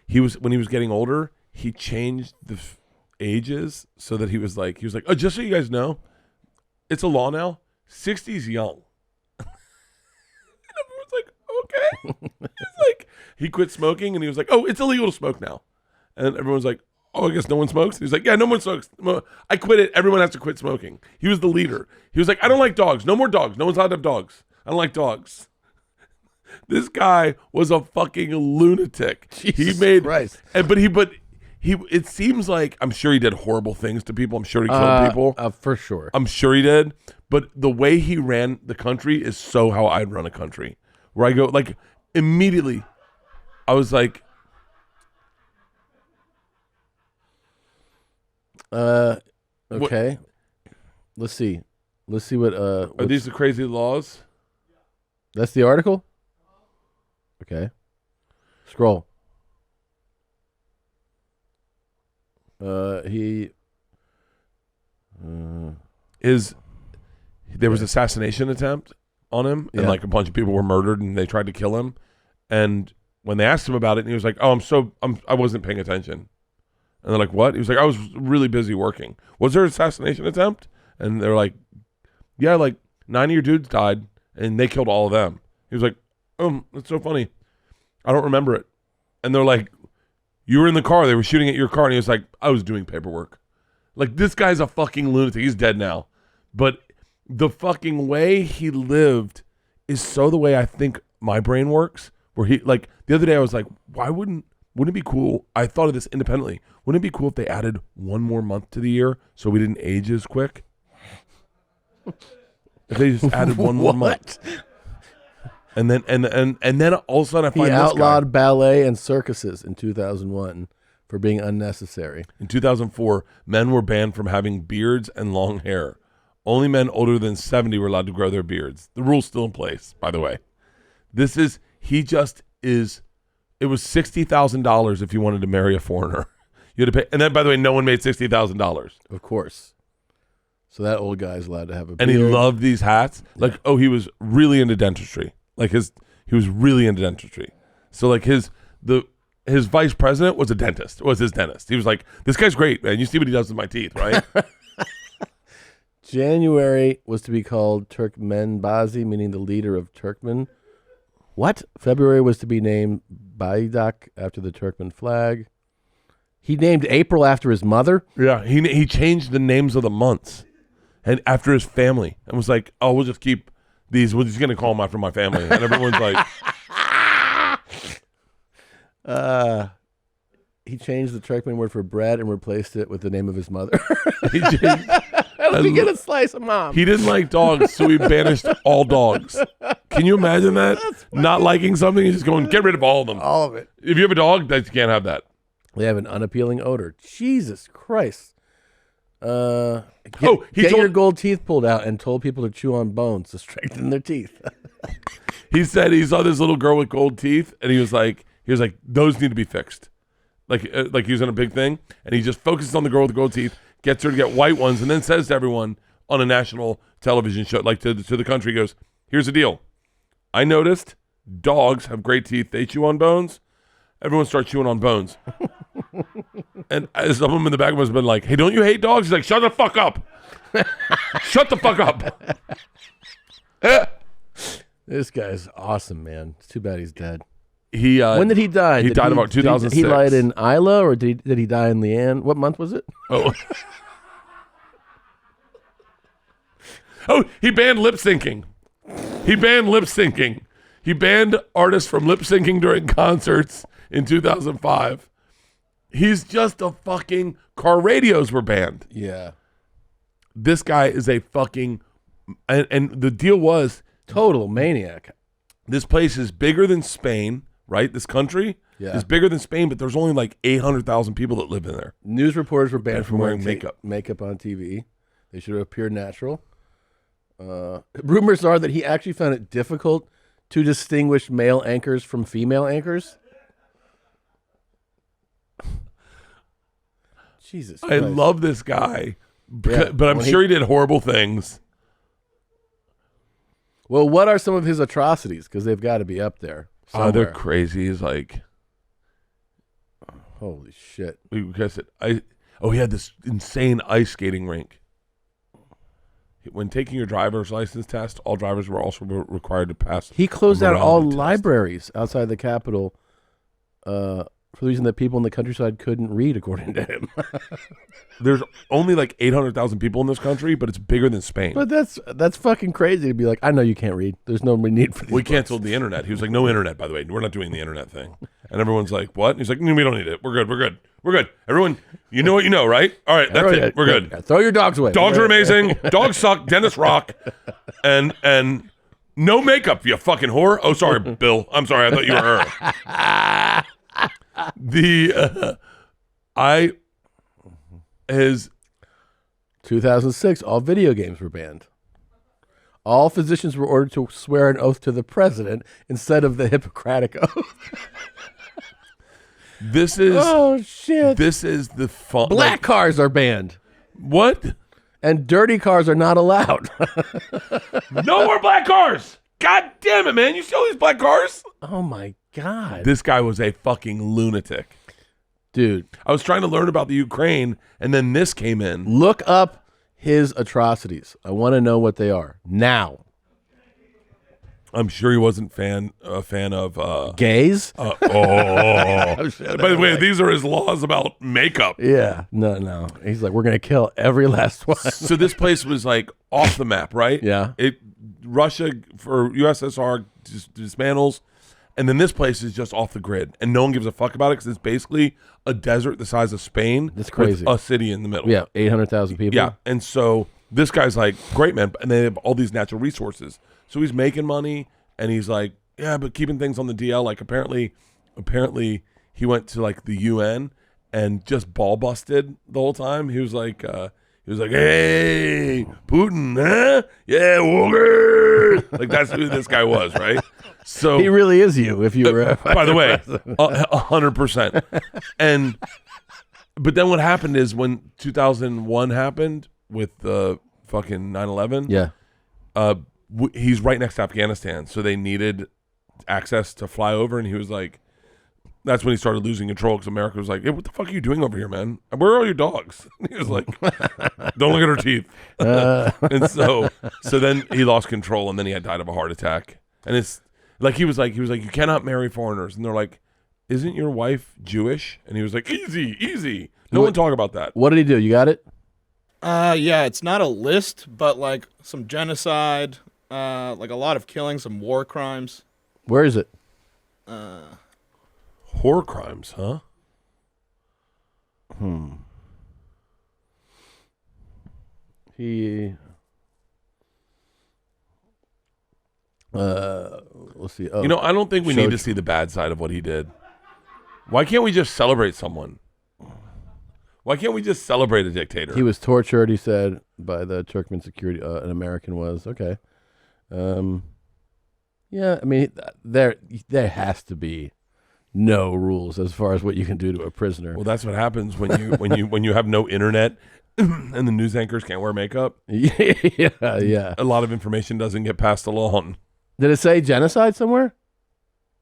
When he was getting older, he changed the ages so that he was like, oh, just so you guys know, it's a law now. 60's young. And everyone's like, okay. It's like, he quit smoking, and he was like, oh, it's illegal to smoke now. And everyone's like, oh, I guess no one smokes? He's like, yeah, no one smokes. I quit it. Everyone has to quit smoking. He was the leader. He was like, I don't like dogs. No more dogs. No one's allowed to have dogs. I don't like dogs. This guy was a fucking lunatic. Jesus Christ. But he, it seems like, I'm sure he did horrible things to people. I'm sure he killed people. For sure. I'm sure he did. But the way he ran the country is so how I'd run a country. Where I go, like, immediately, I was like, okay. Let's see what are these the crazy laws? That's the article? Okay. Scroll. There was assassination attempt on him, and like a bunch of people were murdered, and they tried to kill him. And when they asked him about it, and he was like, "Oh, I wasn't paying attention." And they're like, "What?" He was like, "I was really busy working." Was there an assassination attempt? And they're like, "Yeah, like 9 of your dudes died, and they killed all of them." He was like, "Oh, that's so funny. I don't remember it." And they're like, "You were in the car. They were shooting at your car." And he was like, "I was doing paperwork." Like, this guy's a fucking lunatic. He's dead now. But the fucking way he lived is so the way I think my brain works. Where he, like, the other day I was like, wouldn't it be cool? I thought of this independently. Wouldn't it be cool if they added one more month to the year so we didn't age as quick? If they just added one more month. And then all of a sudden I find he this outlawed guy. ballet and circuses in 2001 for being unnecessary. In 2004, men were banned from having beards and long hair. Only men older than 70 were allowed to grow their beards. The rule's still in place, by the way. It was $60,000 if you wanted to marry a foreigner. You had to pay, and then, by the way, no one made $60,000. Of course. So that old guy's allowed to have a beard. And he loved these hats. Like, he was really into dentistry. Like, he was really into dentistry. So, like, his vice president was his dentist. He was like, this guy's great, man. You see what he does with my teeth, right? January was to be called Turkmenbashi, meaning the leader of Turkmen. What? February was to be named Bayrak after the Turkmen flag. He named April after his mother. Yeah, he changed the names of the months and after his family and was like, oh, we'll just keep these. We're just going to call them after my family. And everyone's like... He changed the Turkmen word for bread and replaced it with the name of his mother. How does he get a slice of mom? He didn't like dogs, so he banished all dogs. Can you imagine that? Not liking something, he's just going, get rid of all of them. All of it. If you have a dog, you can't have that. They have an unappealing odor. Jesus Christ. Get your gold teeth pulled out and told people to chew on bones to strengthen their teeth. He said he saw this little girl with gold teeth, and he was like, those need to be fixed. Like he was on a big thing, and he just focuses on the girl with the gold teeth, gets her to get white ones, and then says to everyone on a national television show, like to the country, goes, here's the deal. I noticed dogs have great teeth. They chew on bones. Everyone starts chewing on bones. And some of them in the back must have been like, hey, don't you hate dogs? He's like, shut the fuck up. Shut the fuck up. This guy's awesome, man. It's too bad he's dead. When did he die? He died about 2006. He died in Isla, or did he die in Leanne? What month was it? Oh, he banned lip syncing. He banned artists from lip syncing during concerts in 2005. He's just a fucking... Car radios were banned. Yeah. This guy is a fucking... And the deal was... Total maniac. This place is bigger than Spain, right? This country is bigger than Spain, but there's only like 800,000 people that live in there. News reporters were banned from wearing makeup on TV. They should have appeared natural. Rumors are that he actually found it difficult to distinguish male anchors from female anchors. Jesus Christ. I love this guy, Yeah, but I'm sure he did horrible things. Well, what are some of his atrocities? Because they've got to be up there. Oh, they're somewhere. crazy. He's like, Holy shit. because he had this insane ice skating rink. When taking your driver's license test, all drivers were also required to pass. He closed down all morality test. libraries outside the Capitol for the reason that people in the countryside couldn't read, according to him. There's only like 800,000 people in this country, but it's bigger than Spain. But that's fucking crazy to be like, I know you can't read. There's no need for these We books. canceled the internet. He was like, no internet, by the way. We're not doing the internet thing. And everyone's like, what? And he's like, no, we don't need it. We're good. We're good. We're good. Everyone, you know what you know, right? All right, that's it. We're good. Yeah, throw your dogs away. Dogs are amazing. Dogs suck. Dennis rock. And no makeup, you fucking whore. Oh, sorry, Bill. I'm sorry. I thought you were her. His 2006, all video games were banned. All physicians were ordered to swear an oath to the president instead of the Hippocratic oath. this is Oh, shit. this is the fun. Black cars are banned, What? and dirty cars are not allowed. No more black cars. God damn it, man. You see all these black cars? Oh, my God. This guy was a fucking lunatic. Dude, I was trying to learn about the Ukraine, and then this came in. look up his atrocities. I want to know what they are. Now. I'm sure he wasn't a fan of. Gays? Oh. I'm sure By the way, these are his laws about makeup. Yeah. No. He's like, we're going to kill every last one. So this place was like off the map, right? Yeah. Russia for USSR dismantles, and then this place is just off the grid, and no one gives a fuck about it because it's basically a desert the size of Spain. That's crazy. With a city in the middle. Yeah, 800,000 people. Yeah, and so this guy's like, great, man, and they have all these natural resources. So he's making money, and he's like, yeah, but keeping things on the DL. Like apparently he went to like the UN and just ball busted the whole time. He was like, hey, Putin, huh? Yeah, Walker. Like that's who this guy was, right? So He really is you if you were. by the way, 100%. But then what happened is when 2001 happened with the fucking 9/11. Yeah. He's right next to Afghanistan, so they needed access to fly over, and he was like, that's when he started losing control because America was like, hey, what the fuck are you doing over here, man? Where are all your dogs? He was like, don't look at her teeth. And so then he lost control, and then he had died of a heart attack. And it's like he was like, you cannot marry foreigners, and they're like, isn't your wife Jewish? And he was like, easy. No one talk about that. What did he do? You got it? Yeah, it's not a list, but like some genocide, like a lot of killing, some war crimes. Where is it? Horror crimes, huh? He. Let's see. Oh, I don't think we need Showed- to see the bad side of what he did. Why can't we just celebrate someone? Why can't we just celebrate a dictator? he was tortured. He said by the Turkmen security. An American was okay. Yeah, I mean, there has to be no rules as far as what you can do to a prisoner. Well, that's what happens when you have no internet and the news anchors can't wear makeup. yeah. A lot of information doesn't get passed along. Did it say genocide somewhere?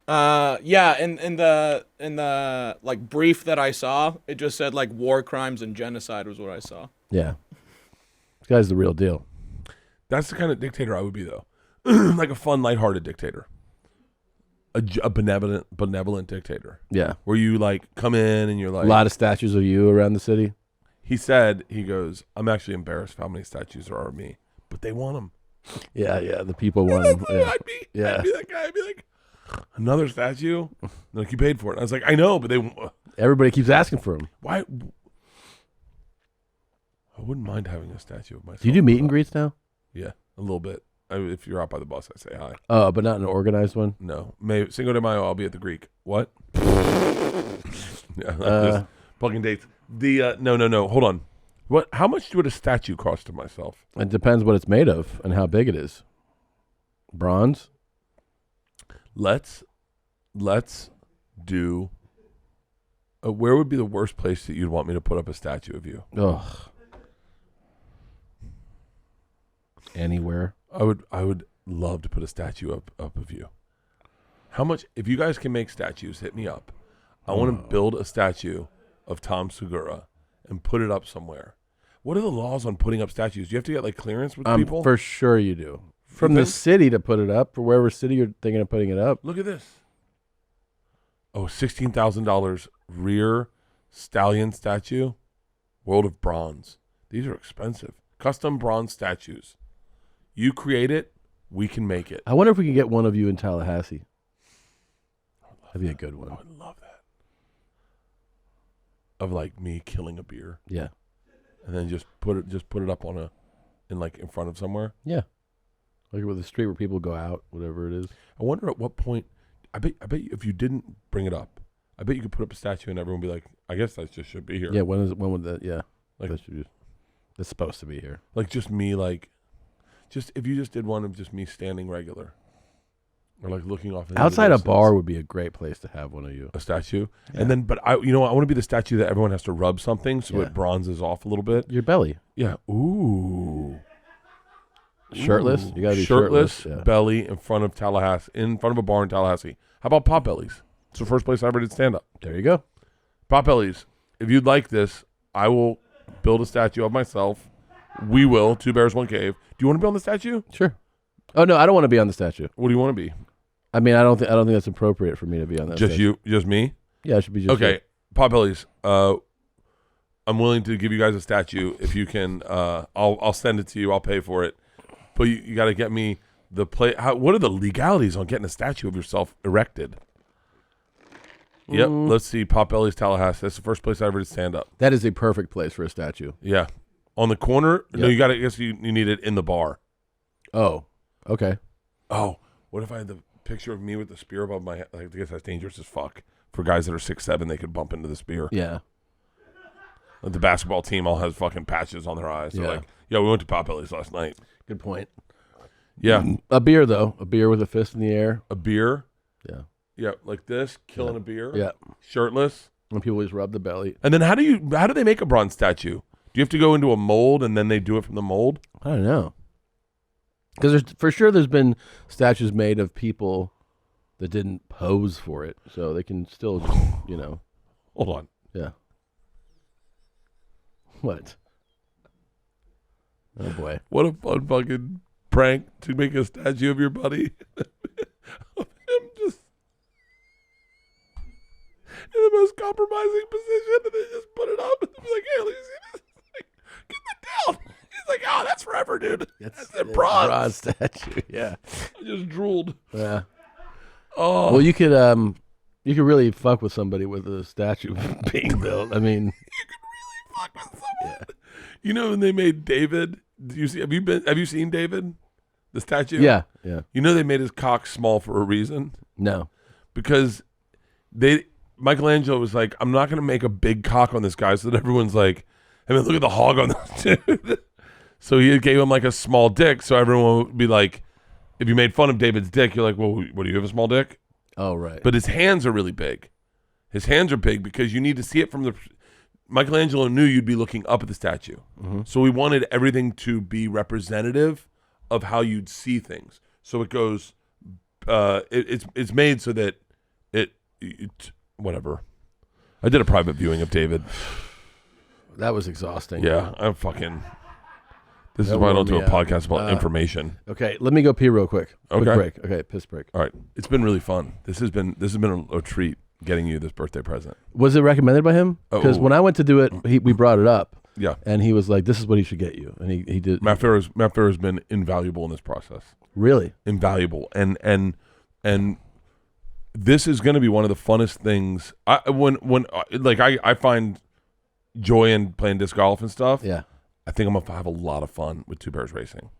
Yeah, in the like brief that I saw, it just said like war crimes and genocide was what I saw. Yeah. This guy's the real deal. That's the kind of dictator I would be, though. Like a fun, lighthearted dictator. A benevolent dictator. Yeah. Where you like come in and you're like, A lot of statues of you around the city. he goes, I'm actually embarrassed how many statues there are of me, but they want them. Yeah. The people want him. Yeah. I'd be Yeah. that guy. I'd be like, another statue? They're like, you paid for it. I was like, I know, but Everybody keeps asking for him. why? I wouldn't mind having a statue of myself. Do you do meet and greets now? Yeah, a little bit. If you're out by the bus, I say hi. Oh, but not an organized one? No, maybe Cinco de Mayo, I'll be at the Greek. What? Yeah, just plugging dates. The no. Hold on. What? How much would a statue cost to myself? It depends what it's made of and how big it is. Bronze? Let's do. Where would be the worst place that you'd want me to put up a statue of you? Ugh. Anywhere. I would love to put a statue up of you. How much? If you guys can make statues, hit me up. I want to build a statue of Tom Segura and put it up somewhere. What are the laws on putting up statues? Do you have to get like clearance with people? For sure you do. From the city to put it up, or wherever city you're thinking of putting it up. Look at this. Oh, $16,000 rear stallion statue, world of bronze. These are expensive. Custom bronze statues. You create it, we can make it. I wonder if we can get one of you in Tallahassee. That'd be a good one. I would love that. Of like me killing a beer. Yeah. And then just put it up on in front of somewhere. Yeah. Like with the street where people go out, whatever it is. I wonder at what point. I bet you if you didn't bring it up, I bet you could put up a statue and everyone would be like, I guess that just should be here. Yeah. When would that? Yeah. Like that's supposed to be here. Like just me, like just if you just did one of just me standing regular, or like looking off into Outside the a distance. bar would be a great place to have one of you. A statue, Yeah. and then but I want to be the statue that everyone has to rub something so Yeah. it bronzes off a little bit. Your belly. Yeah. Ooh. Shirtless. Ooh. You gotta be shirtless. shirtless. Yeah. Belly in front of Tallahassee, in front of a bar in Tallahassee. How about Potbellies? It's the first place I ever did stand up. There you go. Potbellies. If you'd like this, I will build a statue of myself. We will. 2 bears, 1 cave. Do you want to be on the statue? Sure. Oh no, I don't want to be on the statue. What do you want to be? I mean, I don't think that's appropriate for me to be on that. Just statue. you? Just me? Yeah, it should be just Okay. you. Potbellies. I'm willing to give you guys a statue if you can. I'll send it to you. I'll pay for it. But you got to get me the play. What are the legalities on getting a statue of yourself erected? Yep. Let's see. Potbellies, Tallahassee. That's the first place I ever did stand up. That is a perfect place for a statue. Yeah. On the corner. No, Yep. you got to. I guess you need it in the bar. Oh, okay. Oh, what if I had the picture of me with the spear above my head? I guess that's dangerous as fuck. For guys that are 6'7", they could bump into the spear. Yeah. Like the basketball team all has fucking patches on their eyes. They're Yeah. like, yeah, we went to Potbellies last night. Good point. Yeah. A beer though. A beer with a fist in the air. A beer. Yeah. Yeah, like this, killing a beer. Yeah. Shirtless. When people just rub the belly. And then how do they make a bronze statue? Do you have to go into a mold and then they do it from the mold? I don't know. Because there's been statues made of people that didn't pose for it, so they can still, Hold on. yeah. What? Oh boy. What a fun fucking prank to make a statue of your buddy. Of him just in the most compromising position, and they just put it up and they're like, hey, let me see this. Like, get that down. He's like, oh, that's forever, dude. That's in bronze. Bronze statue. Yeah. I just drooled. Yeah. Oh. Well, you could really fuck with somebody with a statue being built. I mean, Fuck with someone. You know when they made David? Have you seen David? The statue? yeah, yeah. You know they made his cock small for a reason? No. Because Michelangelo was like, I'm not gonna make a big cock on this guy so that everyone's like, I mean, look at the hog on this dude. So he gave him like a small dick, so everyone would be like, if you made fun of David's dick, you're like, well, what, do you have a small dick? Oh, right. But his hands are really big. His hands are big because you need to see it from the. Michelangelo knew you'd be looking up at the statue, so we wanted everything to be representative of how you'd see things. So it goes, it's made so that it whatever. I did a private viewing of David. That was exhausting. Yeah, I'm fucking. This is That why I wore don't do me a out. podcast about information. Okay, let me go pee real quick. Quick Okay. break. Okay, piss break. All right, it's been really fun. This has been a treat getting you this birthday present. Was it recommended by him? Because Oh. when I went to do it, we brought it up, Yeah, and he was like, "This is what he should get you," and he did. Matt Farrow's been invaluable in this process. Really? Invaluable, and this is going to be one of the funnest things. I find joy in playing disc golf and stuff. Yeah. I think I'm gonna have a lot of fun with Two Bears Racing.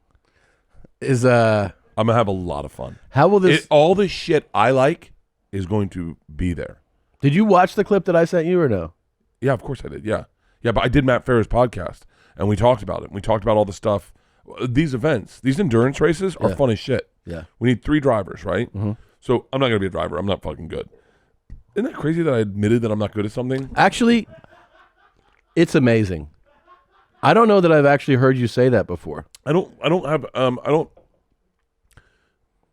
Is I'm gonna have a lot of fun. how will this? All the shit I like is going to be there. Did you watch the clip that I sent you or no? Yeah, of course I did. Yeah, but I did Matt Farrow's podcast, and we talked about it. We talked about all the stuff. These events, these endurance races are Yeah. fun as shit. Yeah. We need 3 drivers, right? So I'm not going to be a driver. I'm not fucking good. Isn't that crazy that I admitted that I'm not good at something? Actually, it's amazing. I don't know that I've actually heard you say that before. I don't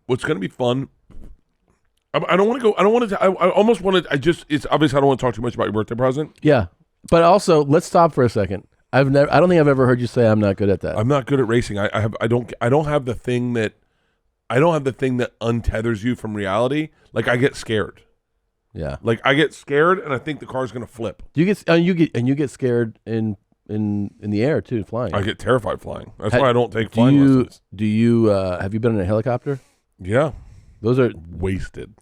what's going to be fun. I don't want to go. I don't want to. I almost want to. It's obvious I don't want to talk too much about your birthday present. Yeah. But also, let's stop for a second. I don't think I've ever heard you say I'm not good at that. I'm not good at racing. I don't have the thing that untethers you from reality. Like I get scared. Yeah. Like I get scared and I think the car's going to flip. You get scared in the air too, flying. I get terrified flying. That's why I don't take flying lessons. Do you have you been in a helicopter? Yeah. Those are wasted.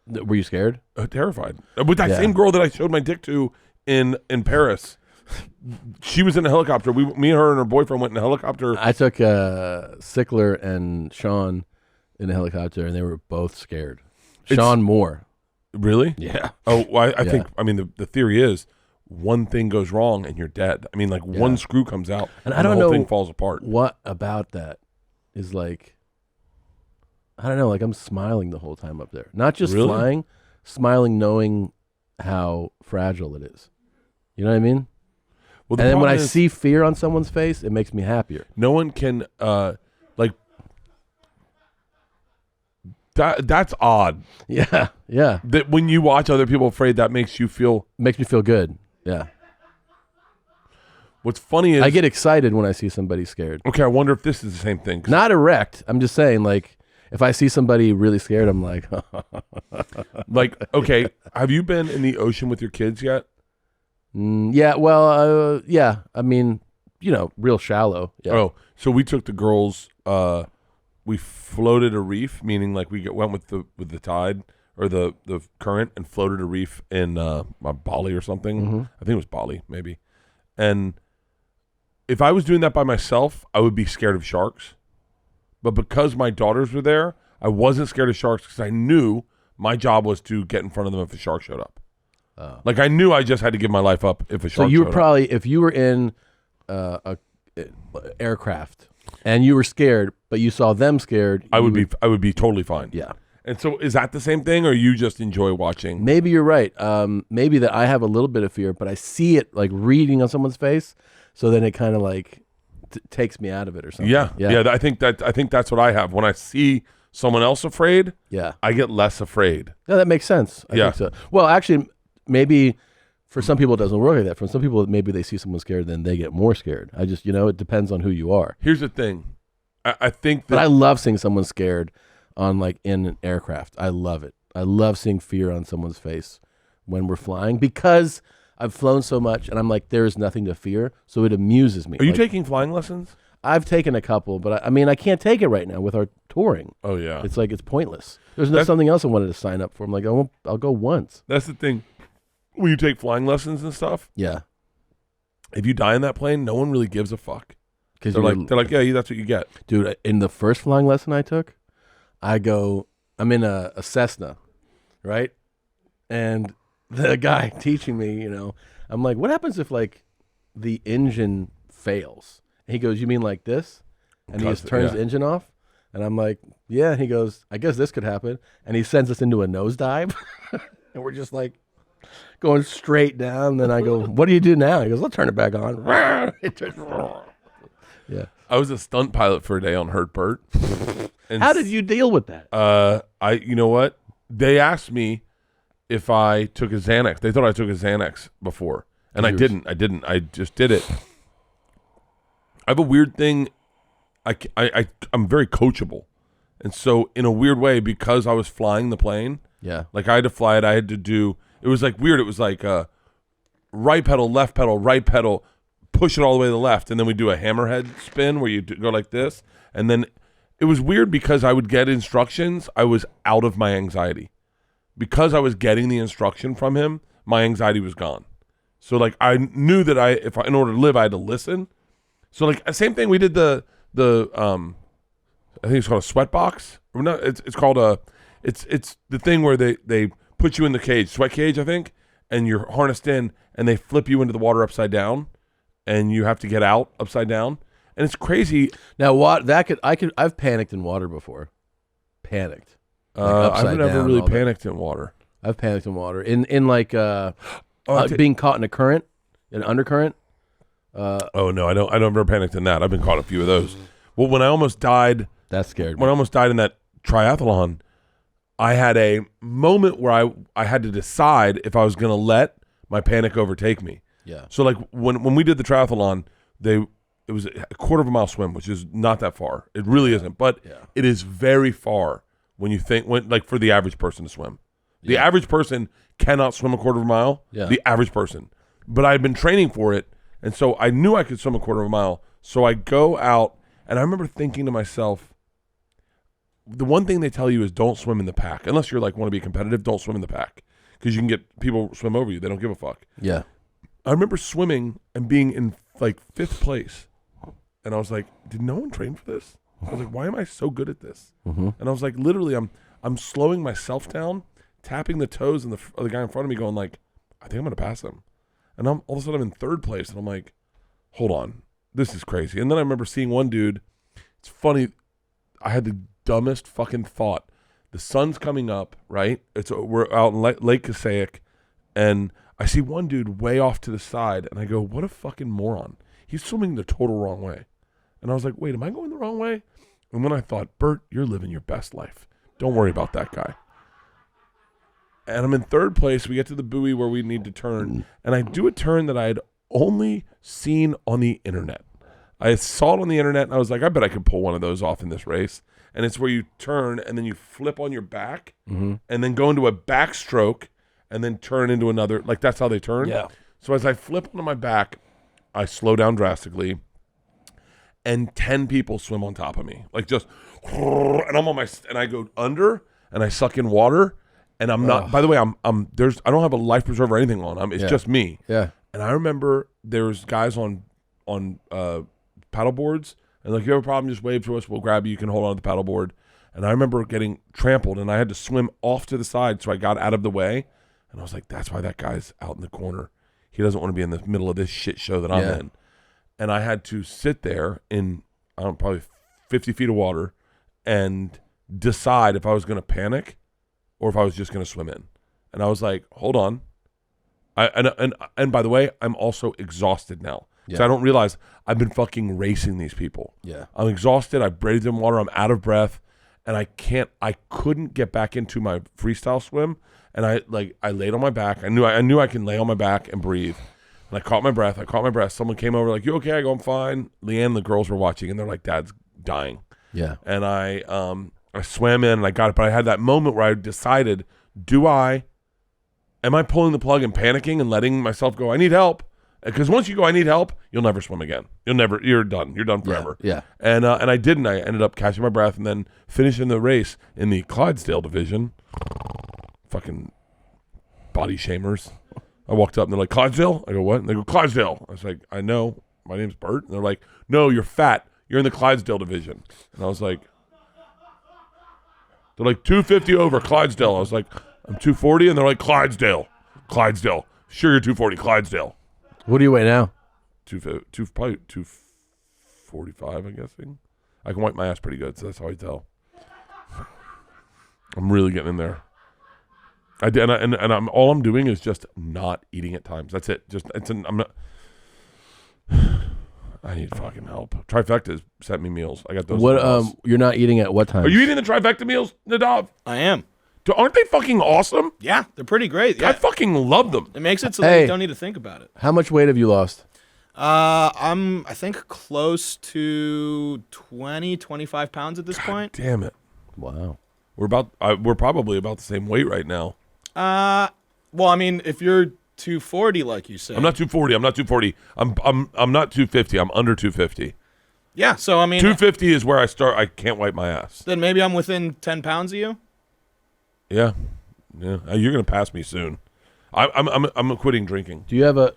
Were you scared? Terrified. With that same girl that I showed my dick to in Paris. She was in a helicopter. Me and her and her boyfriend went in a helicopter. I took Sickler and Sean in a helicopter, and they were both scared. Sean more. Really? Yeah. Oh, well, I think. I mean, the theory is one thing goes wrong and you're dead. I mean, like one screw comes out and I don't know the whole thing falls apart. What about that is like? I don't know. Like I'm smiling the whole time up there, not just flying, smiling, knowing how fragile it is. You know what I mean? Well, and then when I see fear on someone's face, it makes me happier. No one can like that's odd. Yeah, yeah. That when you watch other people afraid, that makes me feel good. Yeah. What's funny is I get excited when I see somebody scared. Okay, I wonder if this is the same thing. Not erect. I'm just saying, like, if I see somebody really scared, I'm like, like, okay, have you been in the ocean with your kids yet? Yeah, well, yeah. I mean, real shallow. Yeah. Oh, so we took the girls. We floated a reef, meaning like we went with the tide or the current and floated a reef in Bali or something. Mm-hmm. I think it was Bali, maybe. And if I was doing that by myself, I would be scared of sharks. But because my daughters were there, I wasn't scared of sharks because I knew my job was to get in front of them if a shark showed up. Like I knew I just had to give my life up if a shark. So you were showed probably up. if you were in a aircraft and you were scared, but you saw them scared, I would be totally fine. Yeah. And so is that the same thing, or you just enjoy watching? Maybe you're right. Maybe that I have a little bit of fear, but I see it like reading on someone's face, so then it kind of like takes me out of it or something. Yeah. I think that's what I have when I see someone else afraid. Yeah, I get less afraid. Yeah, that makes sense. I think so. Well, actually, maybe for some people it doesn't work like that. For some people, maybe they see someone scared, then they get more scared. I just, it depends on who you are. Here's the thing. I think that... But I love seeing someone scared on like in an aircraft. I love it. I love seeing fear on someone's face when we're flying because I've flown so much and I'm like, there is nothing to fear. So it amuses me. Are you taking flying lessons? I've taken a couple, but I mean, I can't take it right now with our touring. Oh yeah. It's like, it's pointless. There's something else I wanted to sign up for. I'm like, I'll go once. That's the thing. When you take flying lessons and stuff. Yeah. If you die in that plane, no one really gives a fuck. Because they're like, yeah, that's what you get. Dude, in the first flying lesson I took, I'm in a Cessna, right? And the guy teaching me, I'm like, what happens if like the engine fails? And he goes, you mean like this? And he just turns the engine off. And I'm like, yeah. And he goes, I guess this could happen. And he sends us into a nosedive. And we're just like going straight down. Then I go, what do you do now? He goes, I'll turn it back on. Yeah. I was a stunt pilot for a day on Hurt Bert. And how did you deal with that? You know what? They asked me if I took a Xanax. They thought I took a Xanax before. And I didn't. I just did it. I have a weird thing. I'm very coachable. And so in a weird way, because I was flying the plane, like I had to fly it, I had to do, it was like weird. It was like right pedal, right pedal, push it all the way to the left. And then we do a hammerhead spin where you go like this. And then it was weird because I would get instructions. I was out of my anxiety. Because I was getting the instruction from him, my anxiety was gone. So like I knew that in order to live, I had to listen. So like same thing. We did the I think it's called a sweat box. Or no, it's called it's the thing where they put you in the cage, sweat cage, I think, and you're harnessed in, and they flip you into the water upside down, and you have to get out upside down, and it's crazy. Now I've panicked in water before, panicked. upside I've never down, really all that. panicked in water. I've panicked in water. In like I being caught in a current, an undercurrent. Oh no, I don't. I never panicked in that. I've been caught a few of those. Well, when I almost died, That scared me. when I almost died in that triathlon, I had a moment where I had to decide if I was going to let my panic overtake me. Yeah. So like when we did the triathlon, it was a quarter of a mile swim, which is not that far. It really isn't, but it is very far when you think like for the average person to swim. The average person cannot swim a quarter of a mile. Yeah. The average person. But I had been training for it, and so I knew I could swim a quarter of a mile. So I go out, and I remember thinking to myself, the one thing they tell you is don't swim in the pack. Unless you're like want to be competitive, don't swim in the pack. Because you can get people swim over you. They don't give a fuck. Yeah. I remember swimming and being in like 5th place. And I was like, did no one train for this? I was like, why am I so good at this? Mm-hmm. And I was like, literally, I'm slowing myself down, tapping the toes of the guy in front of me, going like, I think I'm going to pass him. And all of a sudden I'm in 3rd place. And I'm like, hold on, this is crazy. And then I remember seeing one dude. It's funny. I had the dumbest fucking thought. The sun's coming up, right? We're out in Lake Passaic, and I see one dude way off to the side, and I go, what a fucking moron. He's swimming the total wrong way. And I was like, wait, am I going the wrong way? And then I thought, Bert, you're living your best life. Don't worry about that guy. And I'm in 3rd place. We get to the buoy where we need to turn, and I do a turn that I had only seen on the internet. I saw it on the internet, and I was like, I bet I could pull one of those off in this race. And it's where you turn, and then you flip on your back, and then go into a backstroke, and then turn into another. Like, that's how they turn. Yeah. So as I flip onto my back, I slow down drastically, and 10 people swim on top of me. Like, just, and I'm on and I go under, and I suck in water, and I'm not, by the way, I don't have a life preserver or anything on. It's just me. Yeah. And I remember there's guys on paddle boards, and like, if you have a problem, just wave to us, we'll grab you, you can hold on to the paddle board. And I remember getting trampled, and I had to swim off to the side, so I got out of the way, and I was like, that's why that guy's out in the corner. He doesn't want to be in the middle of this shit show that I'm in. And I had to sit there in, I don't know, probably 50 feet of water and decide if I was going to panic or if I was just going to swim in. And I was like, hold on. And by the way, I'm also exhausted now. So I don't realize I've been fucking racing these people. Yeah. I'm exhausted. I braved in water. I'm out of breath. And I couldn't get back into my freestyle swim. And I laid on my back. I knew I can lay on my back and breathe. And I caught my breath. Someone came over like, you okay? I go, I'm fine. Leanne and the girls were watching, and they're like, Dad's dying. Yeah. And I swam in and I got it. But I had that moment where I decided, am I pulling the plug and panicking and letting myself go, I need help? Because once you go, I need help, you'll never swim again. You're done. You're done forever. Yeah. And I didn't. I ended up catching my breath and then finishing the race in the Clydesdale division. Fucking body shamers. I walked up and they're like, Clydesdale? I go, what? And they go, Clydesdale. I was like, I know. My name's Bert. And they're like, no, you're fat. You're in the Clydesdale division. And I was like, they're like, 250 over, Clydesdale. I was like, I'm 240. And they're like, Clydesdale. Sure, you're 240, Clydesdale. What do you weigh now? Probably 245, I'm guessing. I can wipe my ass pretty good, so that's how I tell. I'm really getting in there. I did, and all I'm doing is just not eating at times. That's it. I'm not. I need fucking help. Trifecta's sent me meals. I got those. What? You're not eating at what time? Are you eating the Trifecta meals, Nadav? I am. Aren't they fucking awesome? Yeah, they're pretty great. Yeah. I fucking love them. It makes it so that you don't need to think about it. How much weight have you lost? I think close to 20, 25 pounds at this point. Damn it. Wow. We're probably about the same weight right now. Well, I mean, if you're 240, like you said. I'm not 240. I'm not 250. I'm under 250. Yeah, so I mean, 250 is where I start. I can't wipe my ass. Then maybe I'm within 10 pounds of you. Yeah. You're gonna pass me soon. I'm quitting drinking. Do you have a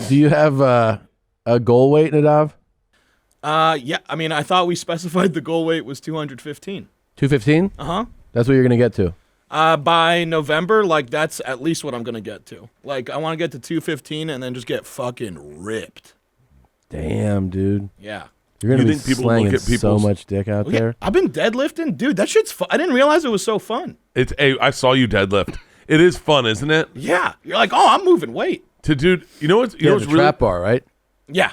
do you have a goal weight, Nadav? Yeah. I mean, I thought we specified the goal weight was 215. 215? Uh-huh. That's what you're gonna get to. By November, like that's at least what I'm gonna get to. Like I want to get to 215 and then just get fucking ripped. Damn, dude. Yeah. You're gonna You be think people slanging look at so people's- much dick out there. I've been deadlifting, dude. That shit's fun. I didn't realize it was so fun. I saw you deadlift. It is fun, isn't it? Yeah, you're like, oh, I'm moving weight. Dude, you know what's Yeah, the really trap bar, right? Yeah.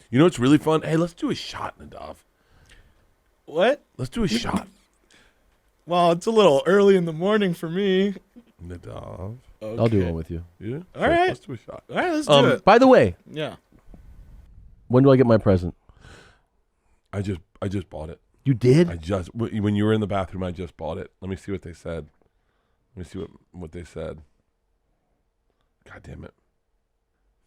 You know what's really fun? Hey, let's do a shot, Nadav. What? Let's do a shot. Well, it's a little early in the morning for me. Nadav. I'll do one with you. Yeah. All right. Let's do a shot. All right, let's do it. By the way, Yeah. when do I get my present? I just bought it. You did? When you were in the bathroom, I just bought it. Let me see what they said. Let me see what they said. God damn it.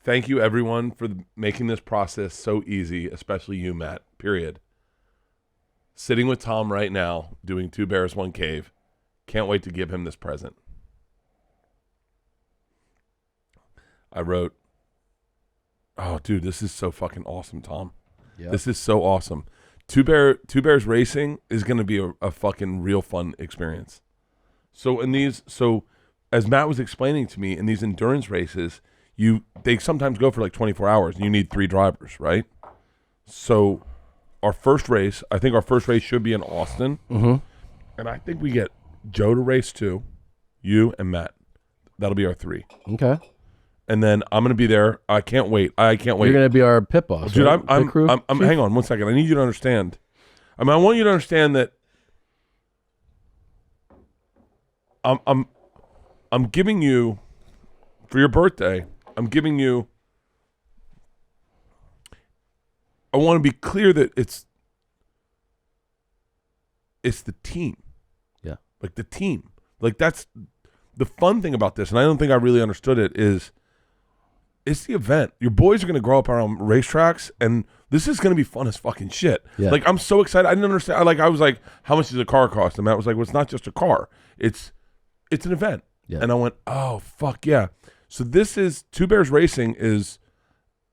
Thank you, everyone, for making this process so easy, especially you, Matt, period. Sitting with Tom right now, doing 2 Bears, 1 Cave. Can't wait to give him this present. I wrote, oh, dude, this is so fucking awesome, Tom. Yeah. This is so awesome. Two Bears Racing is going to be a fucking real fun experience. So as Matt was explaining to me, in these endurance races, they sometimes go for like 24 hours and you need 3 drivers, right? So I think our first race should be in Austin. Mm-hmm. And I think we get Joe to race 2, you and Matt. That'll be our 3. Okay. And then I'm going to be there. I can't wait. You're going to be our pit boss, Dude, right? I'm Pit crew chief? hang on one second. I need you to understand. I want you to understand that I'm giving you, for your birthday, I want to be clear that it's the team. Yeah. Like the team. Like that's the fun thing about this, and I don't think I really understood it, is it's the event. Your boys are going to grow up around racetracks, and this is going to be fun as fucking shit. Yeah. Like, I'm so excited. I didn't understand. I was like, how much does a car cost? And Matt was like, well, it's not just a car. It's an event. Yeah. And I went, oh, fuck yeah. So this is, 2 Bears Racing is,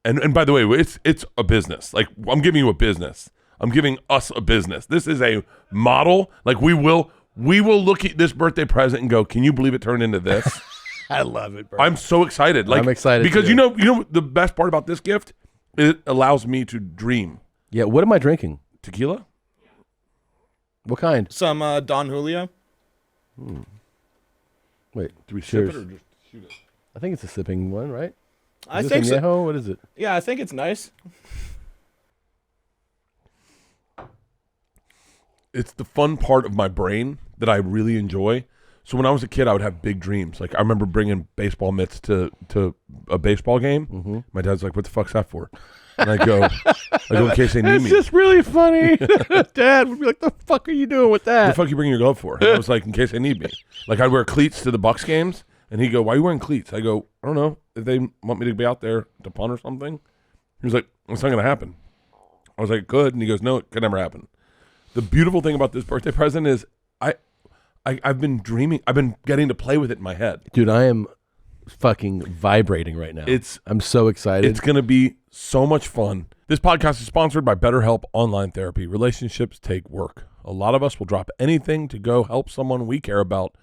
and by the way, it's a business. Like, I'm giving you a business. I'm giving us a business. This is a model. Like, we will look at this birthday present and go, can you believe it turned into this? I love it, bro. I'm so excited. Like, I'm excited because too. you know the best part about this gift, it allows me to dream. Yeah, what am I drinking? Tequila? What kind? Some Don Julio. Wait, Do we cheers. sip it or just shoot it? I think it's a sipping one, right? I Is think this so. añejo? What is it? Yeah, I think it's nice. It's the fun part of my brain that I really enjoy. So when I was a kid, I would have big dreams. Like, I remember bringing baseball mitts to a baseball game. Mm-hmm. My dad's like, what the fuck's that for? And I go, in case they need It's me. just really funny. Dad would be like, the fuck are you doing with What that? the fuck you bringing your glove for? And I was like, in case they need me. Like, I'd wear cleats to the Bucks games, and he'd go, why are you wearing cleats? I go, I don't know. If they want me to be out there to punt or something. He was like, it's not going to happen. I was like, good. And he goes, no, it could never happen. The beautiful thing about this birthday present is I've been dreaming. I've been getting to play with it in my head. Dude, I am fucking vibrating right now. I'm so excited. It's going to be so much fun. This podcast is sponsored by BetterHelp Online Therapy. Relationships take work. A lot of us will drop anything to go help someone we care about.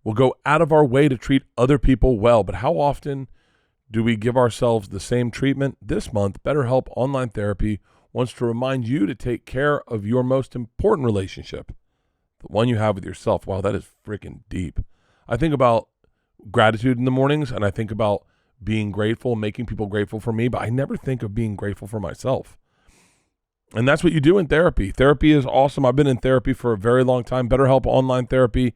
We'll go out of our way to treat other people well, but how often do we give ourselves the same treatment? This month, BetterHelp Online Therapy wants to remind you to take care of your most important relationship, the one you have with yourself. Wow, that is freaking deep. I think about gratitude in the mornings, and I think about being grateful, making people grateful for me, but I never think of being grateful for myself. And that's what you do in therapy. Therapy is awesome. I've been in therapy for a very long time. BetterHelp Online Therapy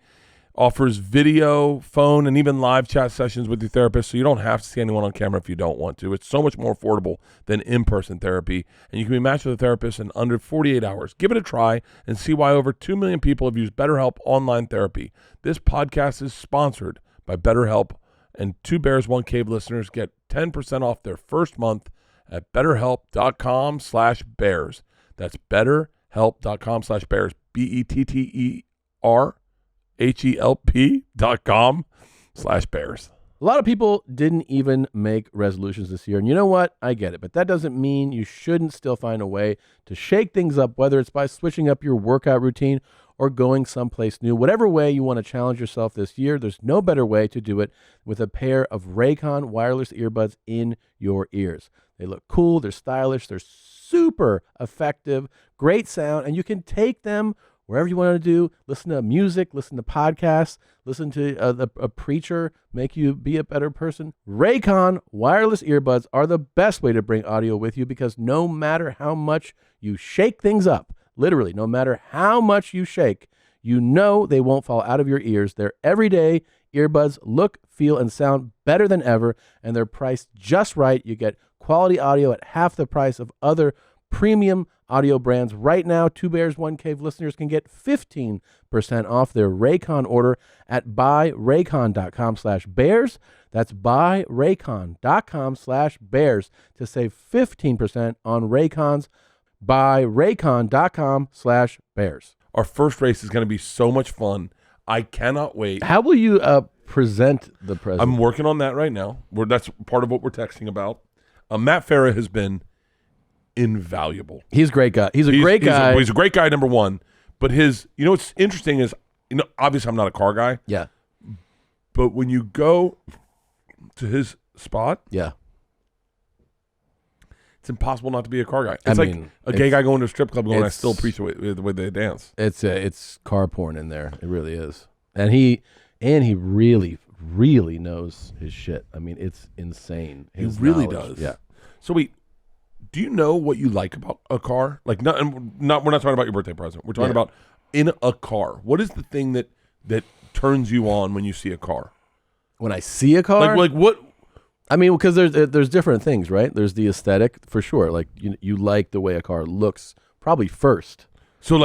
offers video, phone, and even live chat sessions with your therapist, so you don't have to see anyone on camera if you don't want to. It's so much more affordable than in-person therapy, and you can be matched with a therapist in under 48 hours. Give it a try and see why over 2 million people have used BetterHelp Online Therapy. This podcast is sponsored by BetterHelp, and 2 Bears, 1 Cave listeners get 10% off their first month at betterhelp.com/bears. That's betterhelp.com/bears, BetterHelp.com/bears. A lot of people didn't even make resolutions this year. And you know what? I get it. But that doesn't mean you shouldn't still find a way to shake things up, whether it's by switching up your workout routine or going someplace new. Whatever way you want to challenge yourself this year, there's no better way to do it with a pair of Raycon wireless earbuds in your ears. They look cool, they're stylish, they're super effective, great sound, and you can take them wherever you want to do. Listen to music, listen to podcasts, listen to a preacher make you be a better person. Raycon wireless earbuds are the best way to bring audio with you because no matter how much you shake things up, literally, no matter how much you shake, you know they won't fall out of your ears. They're everyday earbuds, look, feel, and sound better than ever, and they're priced just right. You get quality audio at half the price of other premium audio brands. Right now, Two Bears, One Cave listeners can get 15% off their Raycon order at buyraycon.com/bears. That's buyraycon.com/bears to save 15% on Raycons. Buyraycon.com/bears. Our first race is going to be so much fun. I cannot wait. How will you present the present? I'm working on that right now. That's part of what we're texting about. Matt Farah has been invaluable. He's a great guy. He's a great guy. He's a great guy, number one. But what's interesting is, obviously I'm not a car guy. Yeah. But when you go to his spot, Yeah. it's impossible not to be a car guy. It's like a gay guy going to a strip club going, I still appreciate the way they dance. It's car porn in there. It really is. And he really, really knows his shit. I mean, it's insane. He really knowledge. does. Yeah. So do you know what you like about a car? Like, we're not talking about your birthday present. We're talking about in a car. What is the thing that turns you on when you see a car? When I see a car, like what? I mean, because there's different things, right? There's the aesthetic for sure. Like you like the way a car looks, probably first. So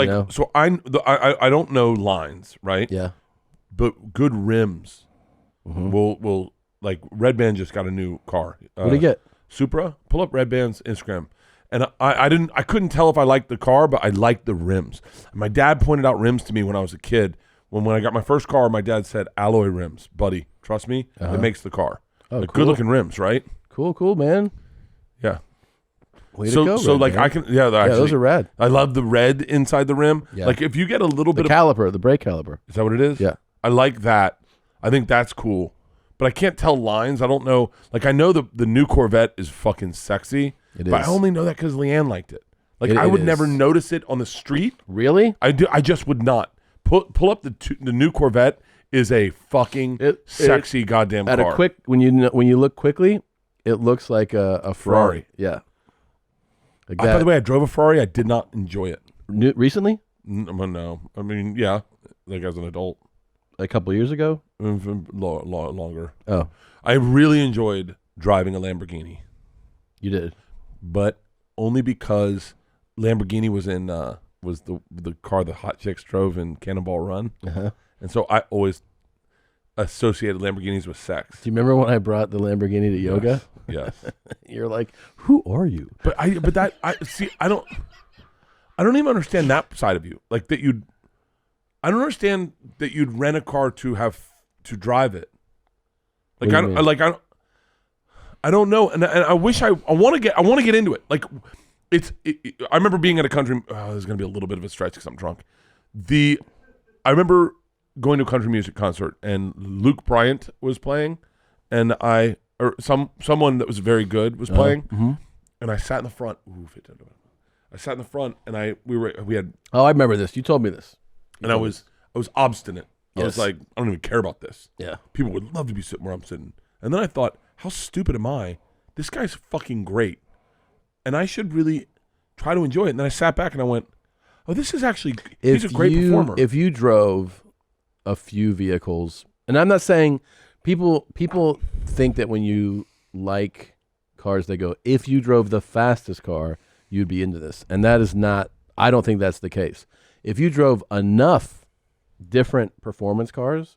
I don't know lines, right? Yeah. But good rims will like Red Band just got a new car. What do you get? Supra. Pull up Red Band's Instagram, and I couldn't tell if I liked the car, but I liked the rims. My dad pointed out rims to me when I was a kid. When I got my first car, my dad said, "Alloy rims, buddy. Trust me, it makes the car." Oh, like, cool. Good looking rims, right? Cool, man. Yeah. Way to go, so Red like Band. I can actually, those are rad. I love the red inside the rim. Yeah. Like if you get a little The bit caliper, the brake caliper. is that what it is? Yeah. I like that. I think that's cool. But I can't tell lines. I don't know. Like I know the new Corvette is fucking sexy. It but is. I only know that because Leanne liked it. Like It I would is. never notice it on the street. Really? I just would not. Pull up the new Corvette is a fucking sexy goddamn At car. a quick when you look quickly, it looks like a Ferrari. Yeah. Like By the way, I drove a Ferrari. I did not enjoy it. Recently? No. I mean, yeah, like as an adult. A couple years ago? Longer. Oh, I really enjoyed driving a Lamborghini, you did. but only because Lamborghini was in was the car the hot chicks drove in Cannonball Run, and so I always associated Lamborghinis with sex. Do you remember when I brought the Lamborghini to yoga? Yes. You're like, who are you? But I don't even understand that side of you. Like that I don't understand that you'd rent a car to drive it. Like What do you mean? I don't know, and I wish I want to get into it. Like I remember being at a country. This is gonna be a little bit of a stretch because I'm drunk. I remember going to a country music concert and Luke Bryant was playing, and someone that was very good was playing, and I sat in the front. I sat in the front, and we had. Oh, I remember this. You told me this. And I was obstinate. I Yes. was like, I don't even care about this. Yeah. People would love to be sitting where I'm sitting. And then I thought, how stupid am I? This guy's fucking great. And I should really try to enjoy it. And then I sat back and I went, oh, this is actually, he's a great performer. If you drove a few vehicles, and I'm not saying people think that when you like cars, they go, if you drove the fastest car, you'd be into this. And that is not, I don't think that's the case. If you drove enough different performance cars,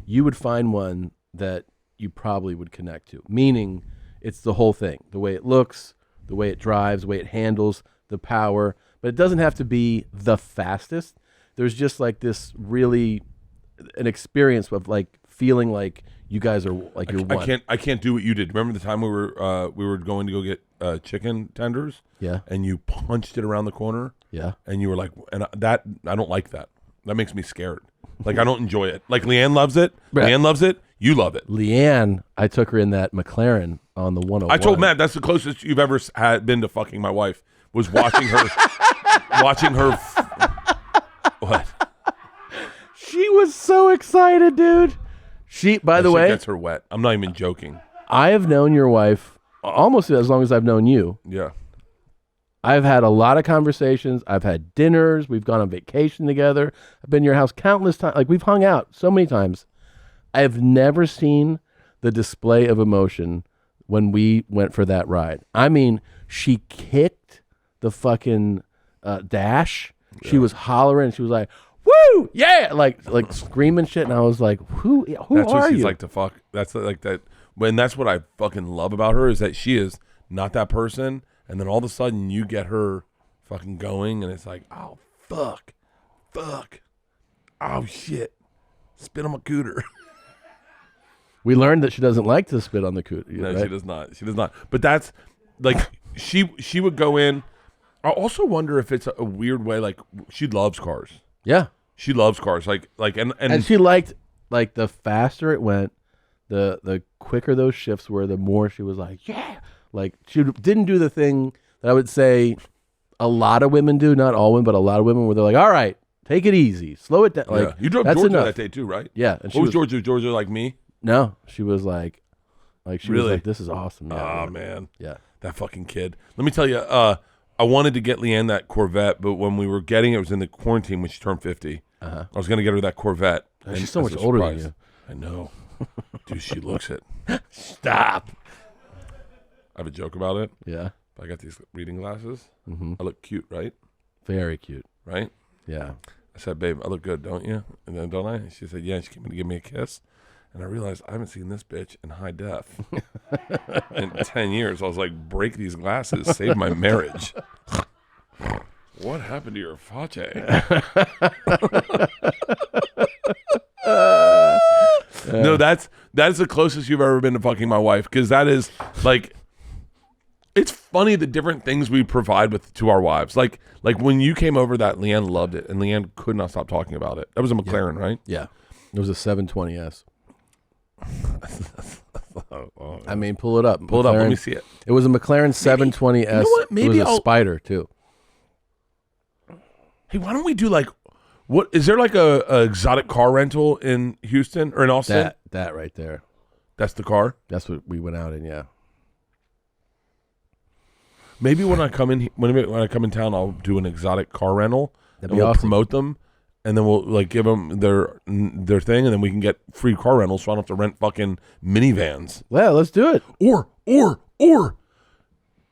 you would find one that you probably would connect to. Meaning, it's the whole thing. The way it looks, the way it drives, the way it handles, the power. But it doesn't have to be the fastest. There's just like this really, an experience of like feeling like you guys are like you're one. I can't do what you did. Remember the time we were going to go get chicken tenders? Yeah. And you punched it around the corner? Yeah. And you were like, I don't like that. That makes me scared. Like, I don't enjoy it. Like, Leanne loves it. Right. Leanne loves it. You love it. Leanne, I took her in that Mclaren on the 101. I told Matt that's the closest you've ever been to fucking my wife, was watching her. What? She was so excited, dude. By the That shit way, gets her wet. I'm not even joking. I have known your wife almost as long as I've known you. Yeah. I've had a lot of conversations. I've had dinners. We've gone on vacation together. I've been to your house countless times. Like, we've hung out so many times. I have never seen the display of emotion when we went for that ride. I mean, she kicked the fucking dash. Yeah. She was hollering. She was like, "Woo, yeah!" Like screaming shit. And I was like, "Who That's are what she's you?" like to fuck. That's like that. When that's what I fucking love about her, is that she is not that person. And then all of a sudden you get her fucking going, and it's like, oh, fuck, oh, shit, spit on my cooter. We learned that she doesn't like to spit on the cooter. No, right? she does not. She does not. But that's, like, she would go in. I also wonder if it's a weird way, like, she loves cars. Yeah. She loves cars. And she liked, like, the faster it went, the quicker those shifts were, the more she was like, yeah. Like, she didn't do the thing that I would say a lot of women do, not all women, but a lot of women, where they're like, all right, take it easy, slow it down. Yeah. Like, You drove that's Georgia enough. that day too, right? Yeah. And What was Georgia? Georgia like me? No, she was like she was Really? like, this is awesome. Yeah, Oh, man. Yeah. That fucking kid. Let me tell you, I wanted to get Leanne that Corvette, but when we were getting it, it was in the quarantine when she turned 50. I was going to get her that Corvette. And she's so much older than you. I know. Dude, she looks it. Stop. I have a joke about it. Yeah. I got these reading glasses. Mm-hmm. I look cute, right? Very cute. Right? Yeah. I said, babe, I look good, don't you? And then, don't I? And she said, yeah. And she came in to give me a kiss. And I realized I haven't seen this bitch in high def in 10 years. I was like, break these glasses, save my marriage. What happened to your face? No, that's the closest you've ever been to fucking my wife, because that is like, it's funny the different things we provide to our wives. Like when you came over, that Leanne loved it, and Leanne could not stop talking about it. That was a McLaren, right? Yeah. It was a 720S. I mean, pull it up. Pull it up. Let me see it. It was a McLaren 720S. You know what? Maybe it was a Spider too. Hey, why don't we do like, what is there like a exotic car rental in Houston or in Austin? That right there. That's the car. That's what we went out in. Yeah. Maybe when I come in town, I'll do an exotic car rental, That'd and be we'll awesome. promote them, and then we'll like give them their thing, and then we can get free car rentals, so I don't have to rent fucking minivans. Well, let's do it. Or,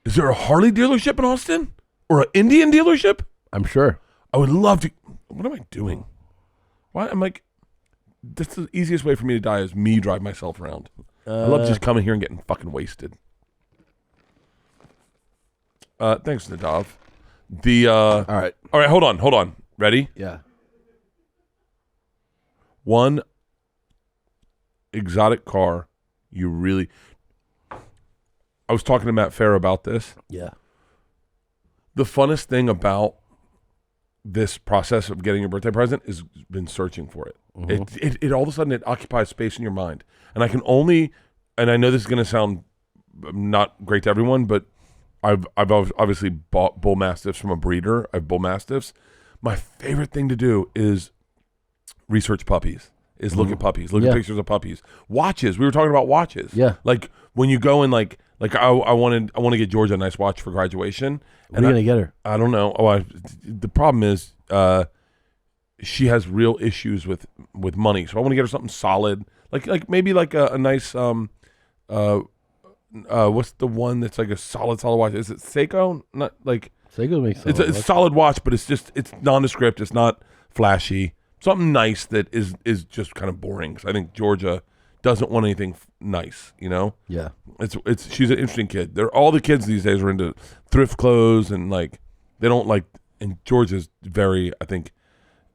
is there a Harley dealership in Austin or an Indian dealership? I'm sure. I would love to. What am I doing? Why? I'm like, that's the easiest way for me to die is me drive myself around. I love just coming here and getting fucking wasted. Thanks, Nadav. All right. Hold on. Ready? Yeah. One exotic car you really... I was talking to Matt Fair about this. Yeah. The funnest thing about this process of getting your birthday present is been searching for it. Mm-hmm. It all of a sudden, it occupies space in your mind. And I can only... And I know this is going to sound not great to everyone, but I've obviously bought bull mastiffs from a breeder. I have bull mastiffs. My favorite thing to do is research puppies. Is look at puppies. Look at pictures of puppies. Watches. We were talking about watches. Yeah. Like when you go and like I want to get Georgia a nice watch for graduation. What are you gonna get her? I don't know. The problem is she has real issues with money. So I want to get her something solid. Like maybe like a nice what's the one that's like a solid watch? Is it Seiko? Not like Seiko makes it's a solid watch, but it's nondescript. It's not flashy. Something nice that is just kind of boring. Because I think Georgia doesn't want anything nice. You know? Yeah. She's an interesting kid. All the kids these days are into thrift clothes and like they don't like. And Georgia's very, I think,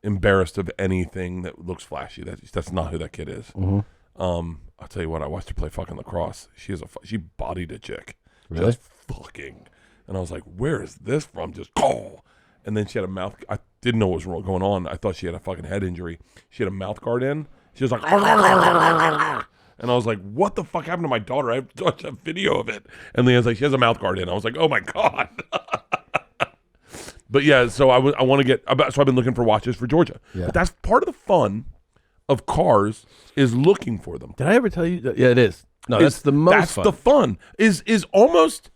embarrassed of anything that looks flashy. That's not who that kid is. Mm-hmm. I'll tell you what, I watched her play fucking lacrosse. She bodied a chick. Really? Just fucking. And I was like, where is this from? Just, oh. And then she had a mouth. didn't know what was going on. I thought she had a fucking head injury. She had a mouth guard in. She was like, and I was like, what the fuck happened to my daughter? I have to watch a video of it. And Leanne's like, she has a mouth guard in. I was like, oh my God. But yeah, so I want to get, so I've been looking for watches for Georgia. Yeah. But that's part of the fun of cars is looking for them. Did I ever tell you that? Yeah, it is. No, that's the most That's fun. the fun. Is almost,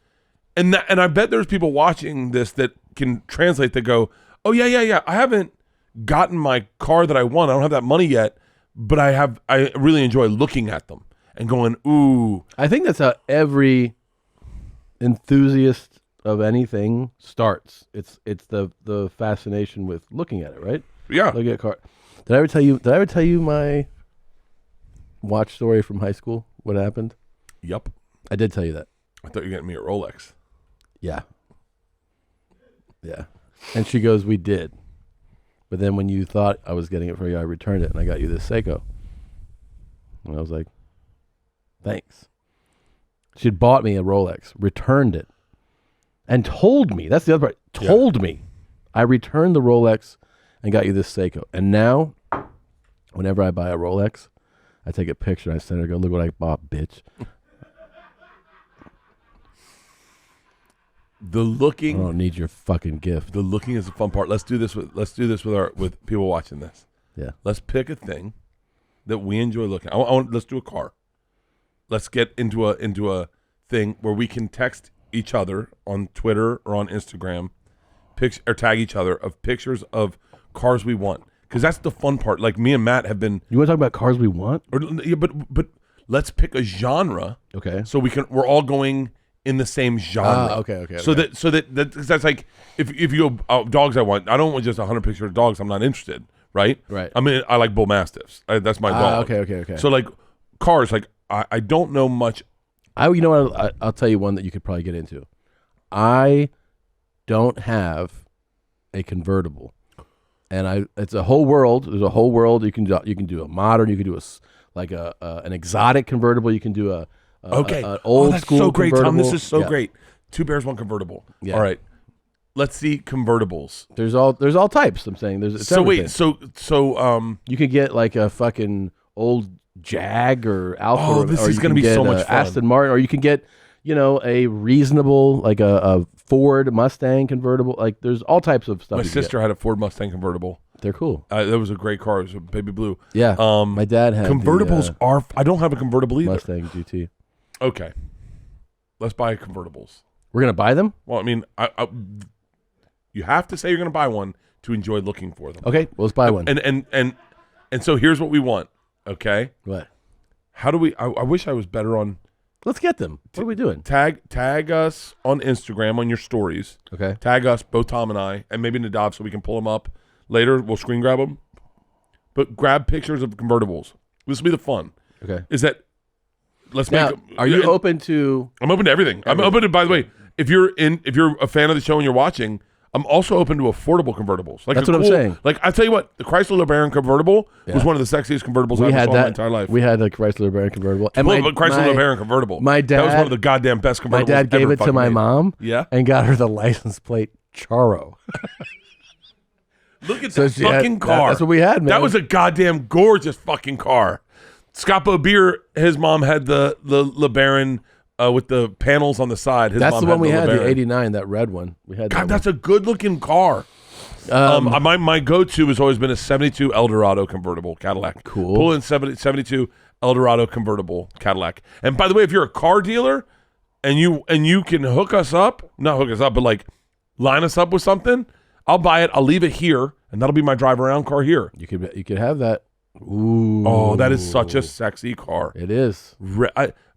and I bet there's people watching this that can translate that go, oh yeah. I haven't gotten my car that I want. I don't have that money yet, but I really enjoy looking at them and going, ooh. I think that's how every enthusiast of anything starts. It's the fascination with looking at it, right? Yeah. Look at car. Did I ever tell you my watch story from high school? What happened? Yep. I did tell you that. I thought you were getting me a Rolex. Yeah. And she goes, we did. But then when you thought I was getting it for you, I returned it and I got you this Seiko. And I was like, thanks. She'd bought me a Rolex, returned it, and told me, that's the other part, told me I returned the Rolex and got you this Seiko. And now, whenever I buy a Rolex, I take a picture and I send her, go, look what I bought, bitch. The looking. I don't need your fucking gift. The looking is the fun part. Let's do this with people watching this. Yeah. Let's pick a thing that we enjoy looking. Let's do a car. Let's get into a thing where we can text each other on Twitter or on Instagram, or tag each other of pictures of cars we want. Because that's the fun part. Like me and Matt have been. You want to talk about cars we want? But let's pick a genre. Okay. So we're all going in the same genre. Okay. So that's like if you go dogs I want. I don't want just 100 pictures of dogs. I'm not interested. Right. Right. I mean, I like bull mastiffs. That's my dog. Okay. So like cars, like I don't know much. You know what? I'll tell you one that you could probably get into. I don't have a convertible, and it's a whole world. There's a whole world. You can do a modern. You can do an exotic convertible. You can do an old that's school. So great, convertible. Tom. This is so Yeah. great. 2 bears, 1 convertible. Yeah. All right. Let's see convertibles. There's all types. I'm saying it's everything. You could get like a fucking old Jag or Alfa. Oh, this or is you gonna can be get so much fun. Aston Martin, or you can get a reasonable like a Ford Mustang convertible. Like there's all types of stuff. My sister had a Ford Mustang convertible. They're cool. That was a great car. It was a baby blue. Yeah. My dad had convertibles. I don't have a convertible either. Mustang GT. Okay. Let's buy convertibles. We're gonna buy them. Well, I mean, you have to say you're going to buy one to enjoy looking for them. Okay, well, let's buy one. And so here's what we want. Okay. What? How do we? I wish I was better on. Let's get them. What are we doing? Tag us on Instagram on your stories. Okay. Tag us, both Tom and I, and maybe Nadav, so we can pull them up later. We'll screen grab them. But grab pictures of convertibles. This will be the fun. Okay. Is that? Let's Now, make. are you open to? I'm open to everything. I'm open to. By the way, if you're a fan of the show and you're watching, I'm also open to affordable convertibles. Like That's what I'm saying. Like I tell you what, the Chrysler LeBaron convertible was one of the sexiest convertibles I've ever saw in my entire life. We had the Chrysler LeBaron convertible. And Chrysler LeBaron convertible. My dad. That was one of the goddamn best convertibles. My dad gave ever it to fucking my made. mom. Yeah. And got her the license plate Charo. Look at So that she had- fucking car. that's what we had, man. That was a goddamn gorgeous fucking car. Scott Beer, his mom had the LeBaron with the panels on the side. His That's mom the one we had, the LeBaron. 89, that red one. We had. God, that's a good looking car. My go-to has always been a 72 Eldorado convertible Cadillac. Cool. Pull in 72 Eldorado convertible Cadillac. And by the way, if you're a car dealer and you can hook us up, not hook us up, but like line us up with something, I'll buy it. I'll leave it here, and that'll be my drive around car here. You could have that. Ooh. Oh, that is such a sexy car. It is.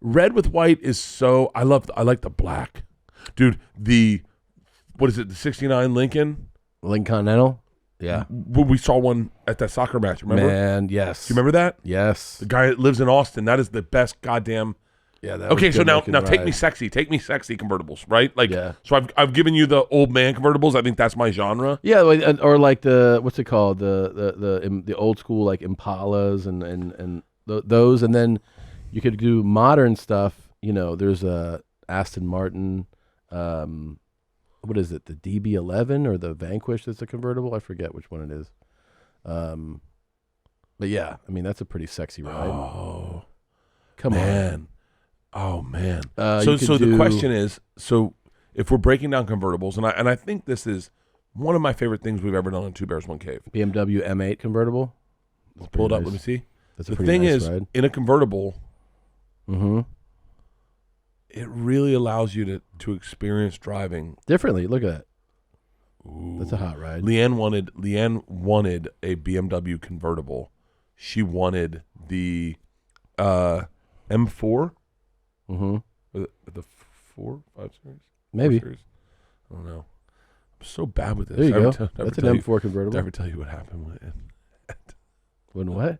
Red with white is so. I like the black, dude. What is it? The '69 Lincoln. Lincoln Continental. Yeah. We saw one at that soccer match. Remember? Man, yes. Do you remember that? Yes. The guy that lives in Austin. That is the best goddamn. Yeah. That Okay, was so good now looking take me ride. sexy. Take me sexy convertibles, right? Like, Yeah. So I've given you the old man convertibles. I think that's my genre. Yeah, or like what's it called? The old school like Impalas and those, and then you could do modern stuff. There's a Aston Martin. what is it? The DB11 or the Vanquish that's a convertible? I forget which one it is. But yeah, I mean that's a pretty sexy ride. Oh, come man. Oh man. You So could the question is, so if we're breaking down convertibles, and I think this is one of my favorite things we've ever done on Two Bears One Cave. BMW M8 convertible. That's Pull it up. nice. Let me see. That's The a pretty thing nice is, ride. in a convertible, Mm-hmm. it really allows you to experience driving Differently. Look at that. Ooh. That's a hot ride. Leanne wanted a BMW convertible. She wanted the M4. Mm-hmm. The 5 series? Maybe. 4 series? I don't know. I'm so bad with this. There you Never go. t- never That's an tell you- M4 convertible. Never tell you what happened with it. When what?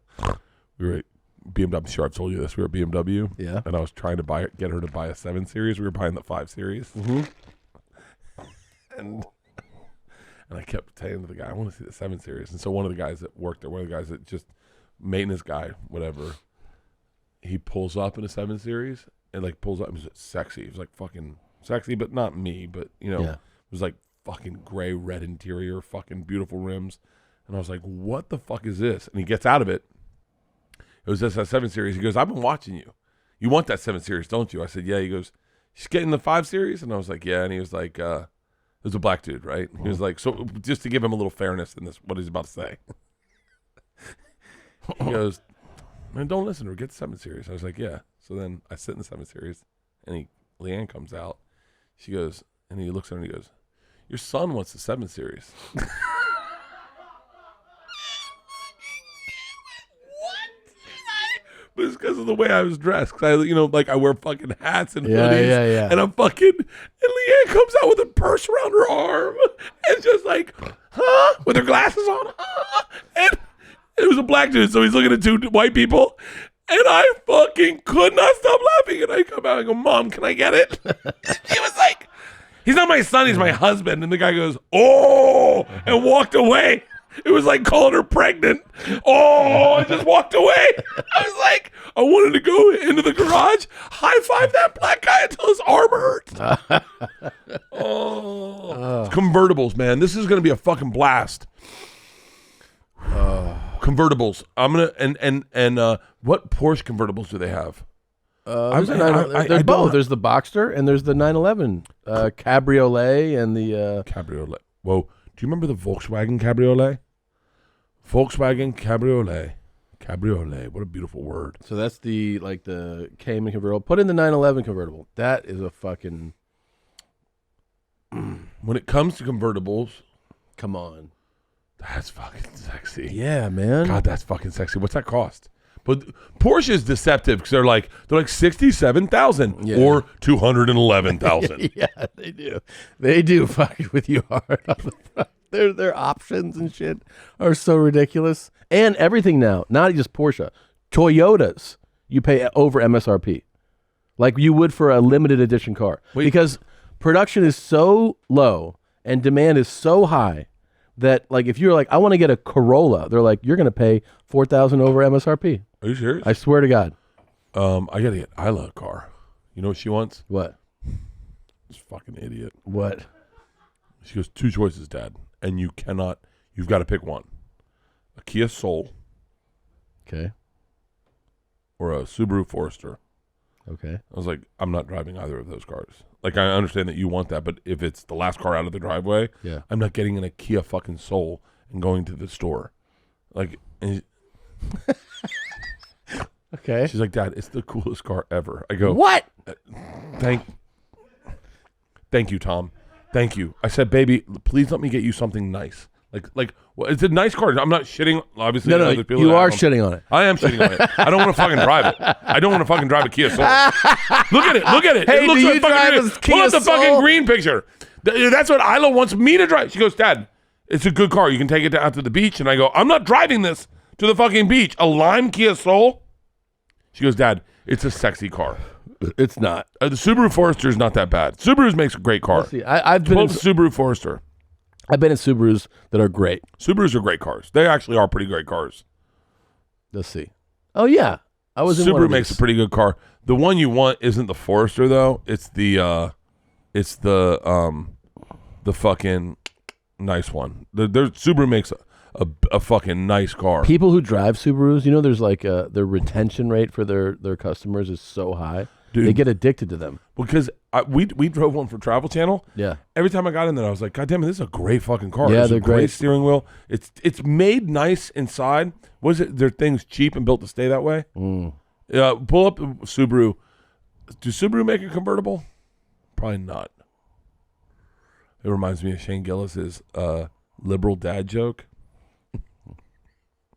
We were at BMW. Sure, I've told you this. We were at BMW, Yeah. and I was trying to get her to buy a 7 series. We were buying the 5 series, Mm-hmm. and I kept saying to the guy, "I want to see the 7 series." And so one of the guys that worked there, one of the guys that just maintenance guy, whatever, he pulls up in a 7 series and like pulls up. It was sexy. It was like fucking sexy, but not me. But you know, Yeah. it was like fucking gray red interior, fucking beautiful rims. And I was like, "What the fuck is this?" And he gets out of it. It was just that 7 series. He goes, "I've been watching you. You want that 7 series, don't you?" I said, "Yeah." He goes, "She's getting the 5 series?" And I was like, "Yeah." And he was like, it was a black dude, right? He was like, so just to give him a little fairness in this, what he's about to say. He goes, "Man, don't listen to her. Get the 7 series." I was like, "Yeah." So then I sit in the 7 series, and Leanne comes out. She goes, and he looks at her and he goes, "Your son wants the 7 series." But it's because of the way I was dressed. Because I wear fucking hats and hoodies. Yeah. And I'm fucking, and Leanne comes out with a purse around her arm. And just like, huh? With her glasses on. Huh? And it was a black dude. So he's looking at 2 white people. And I fucking could not stop laughing. And I come out and go, "Mom, can I get it?" He was like, "He's not my son, he's my husband." And the guy goes, "Oh," and walked away. It was like calling her pregnant. Oh, I just walked away. I was like, I wanted to go into the garage, high five that black guy until his arm hurt. Convertibles, man. This is going to be a fucking blast. Convertibles. I'm going to, and what Porsche convertibles do they have? There's both. don't- There's the Boxster and there's the 911 Cabriolet and the. Cabriolet. Whoa. Do you remember the Volkswagen Cabriolet? Volkswagen Cabriolet. Cabriolet. What a beautiful word. So that's the Cayman convertible. Put in the 911 convertible. That is a fucking. When it comes to convertibles, Come on. that's fucking sexy. Yeah, man. God, that's fucking sexy. What's that cost? But Porsche is deceptive because they're like 67,000 Yeah. or 211,000. Yeah, they do. They do fuck with you hard on the front. Their options and shit are so ridiculous. And everything now, not just Porsche, Toyotas, you pay over MSRP. Like you would for a limited edition car. Wait. Because production is so low and demand is so high that like if you're like, I want to get a Corolla, they're like, you're going to pay $4,000 over MSRP. Are you serious? I swear to God. I gotta get Isla a car. You know what she wants? What? This fucking idiot. What? She goes, 2 choices, Dad, and you've got to pick one: a Kia Soul Okay. or a Subaru Forester. Okay. I was like, I'm not driving either of those cars. Like, I understand that you want that, but if it's the last car out of the driveway, Yeah. I'm not getting in a Kia fucking Soul and going to the store. Like, and Okay. she's like, "Dad, it's the coolest car ever." I go, What? Thank you, Tom. Thank you. I said, "Baby, please let me get you something nice." Like, well, it's a nice car. I'm not shitting. Obviously, No, I know there's people you that are don't- shitting on it. I am shitting on it. I don't want to fucking drive it. I don't want to fucking drive a Kia Soul. Look at it. Look at it. Hey, it looks do like you fucking drive green. a Kia Pull up the Soul? fucking green picture. That's what Isla wants me to drive. She goes, "Dad, it's a good car. You can take it out to the beach." And I go, "I'm not driving this to the fucking beach. A lime Kia Soul?" She goes, "Dad, it's a sexy car. It's not. The Subaru Forester is not that bad. Subaru's makes a great car. Let's see. I've been Pull in, up the Subaru Forester. I've been in Subarus that are great. Subarus are great cars. They actually are pretty great cars. Let's see. Oh yeah, I was in one Subaru of makes a these. pretty good car. The one you want isn't the Forester though. It's the the fucking nice one. Subaru makes a fucking nice car. People who drive Subarus, you know, there's like their retention rate for their customers is so high. Dude. They get addicted to them. Because we drove one for Travel Channel. Yeah. Every time I got in there, I was like, God damn it, this is a great fucking car. Yeah, It's they're a great great. steering wheel. It's made nice inside. Was it their things cheap and built to stay that way? Pull up Subaru. Do Subaru make a convertible? Probably not. It reminds me of Shane Gillis's liberal dad joke.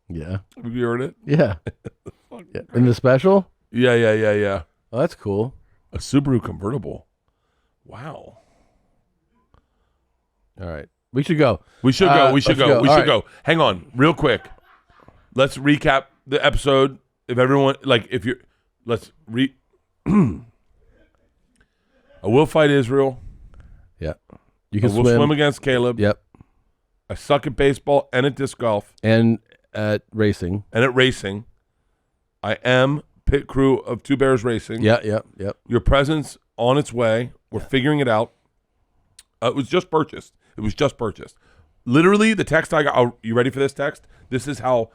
Yeah. Have you heard it? Yeah. Yeah. In the special? Yeah. Oh, that's cool. A Subaru convertible. Wow. All right. We should go. We should go. We should let's go. We All should right. go. Hang on, real quick. Let's recap the episode. If everyone, like, if you're, let's I will fight Israel. Yeah. You I can will swim against Caeleb. Yep. I suck at baseball and at disc golf And at racing. and at racing. I am pit crew of Two Bears Racing. Yep. Your presence on its way. We're figuring it out. It was just purchased. Literally, the text I got. Oh, you ready for this text? This is how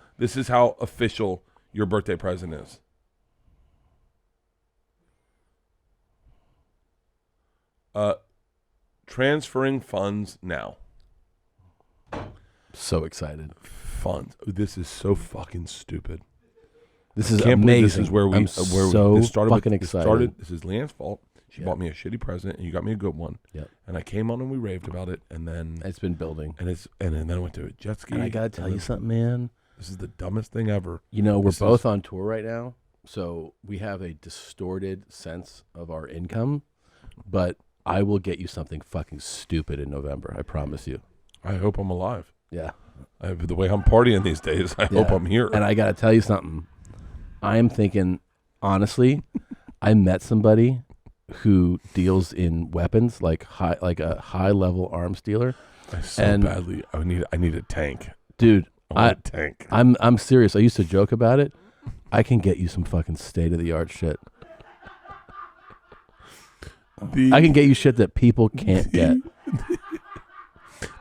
official your birthday present is. Transferring funds now. So excited. Funds. This is so fucking stupid. This is Can't believe amazing. this is where we I'm so this started fucking with, excited. This is Leanne's fault. She bought me a shitty present, and you got me a good one. Yep. And I came on and we raved about it, and then It's been building. and then I went to a jet ski. And I gotta tell you something, man. This is the dumbest thing ever. You know, we're This both is- on tour right now, so we have a distorted sense of our income. But I will get you something fucking stupid in November. I promise you. I hope I'm alive. Yeah. The way I'm partying these days, I hope Yeah. I'm here. And I gotta tell you something. I am thinking, honestly, I met somebody who deals in weapons, like a high level arms dealer. I so and- badly. I need a tank. Dude, I want a tank. I'm serious. I used to joke about it. I can get you some fucking state of the art shit. I can get you shit that people can't get.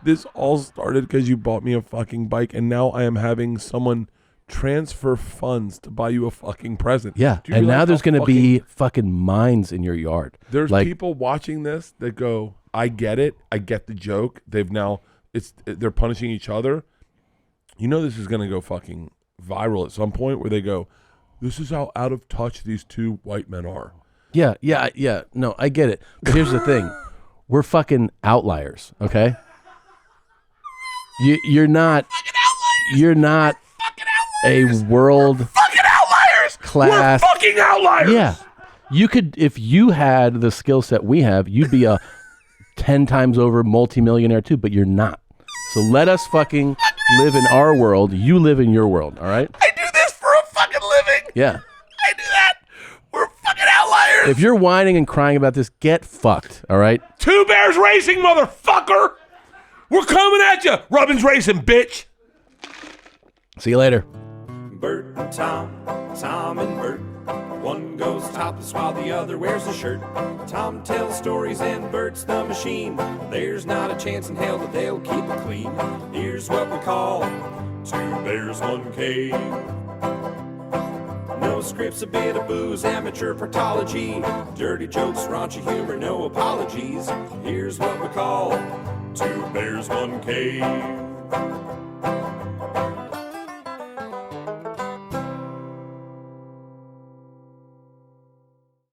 This all started because you bought me a fucking bike, and now I am having someone transfer funds to buy you a fucking present. Yeah, Do you and now realize there's how going to be fucking mines in your yard. There's like, people watching this that go, I get it. I get the joke. They're punishing each other. You know this is going to go fucking viral at some point where they go, this is how out of touch these two white men are. Yeah. No, I get it. But here's the thing. We're fucking outliers, okay? You're not a world Fucking outliers! class. We're fucking outliers! Yeah. You could, if you had the skill set we have, you'd be a 10 times over multimillionaire too, but you're not. So let us fucking live in our world. You live in your world, all right? I do this for a fucking living. Yeah. I do that. We're fucking outliers. If you're whining and crying about this, get fucked, all right? Two Bears Racing, motherfucker! We're coming at you! Robbins Racing, bitch! See you later. Bert and Tom, Tom and Bert. One goes topless while the other wears a shirt. Tom tells stories and Bert's the machine. There's not a chance in hell that they'll keep it clean. Here's what we call Two Bears, One Cave. No scripts, a bit of booze, amateur partology. Dirty jokes, raunchy humor, no apologies. Here's what we call Two Bears, One Cave.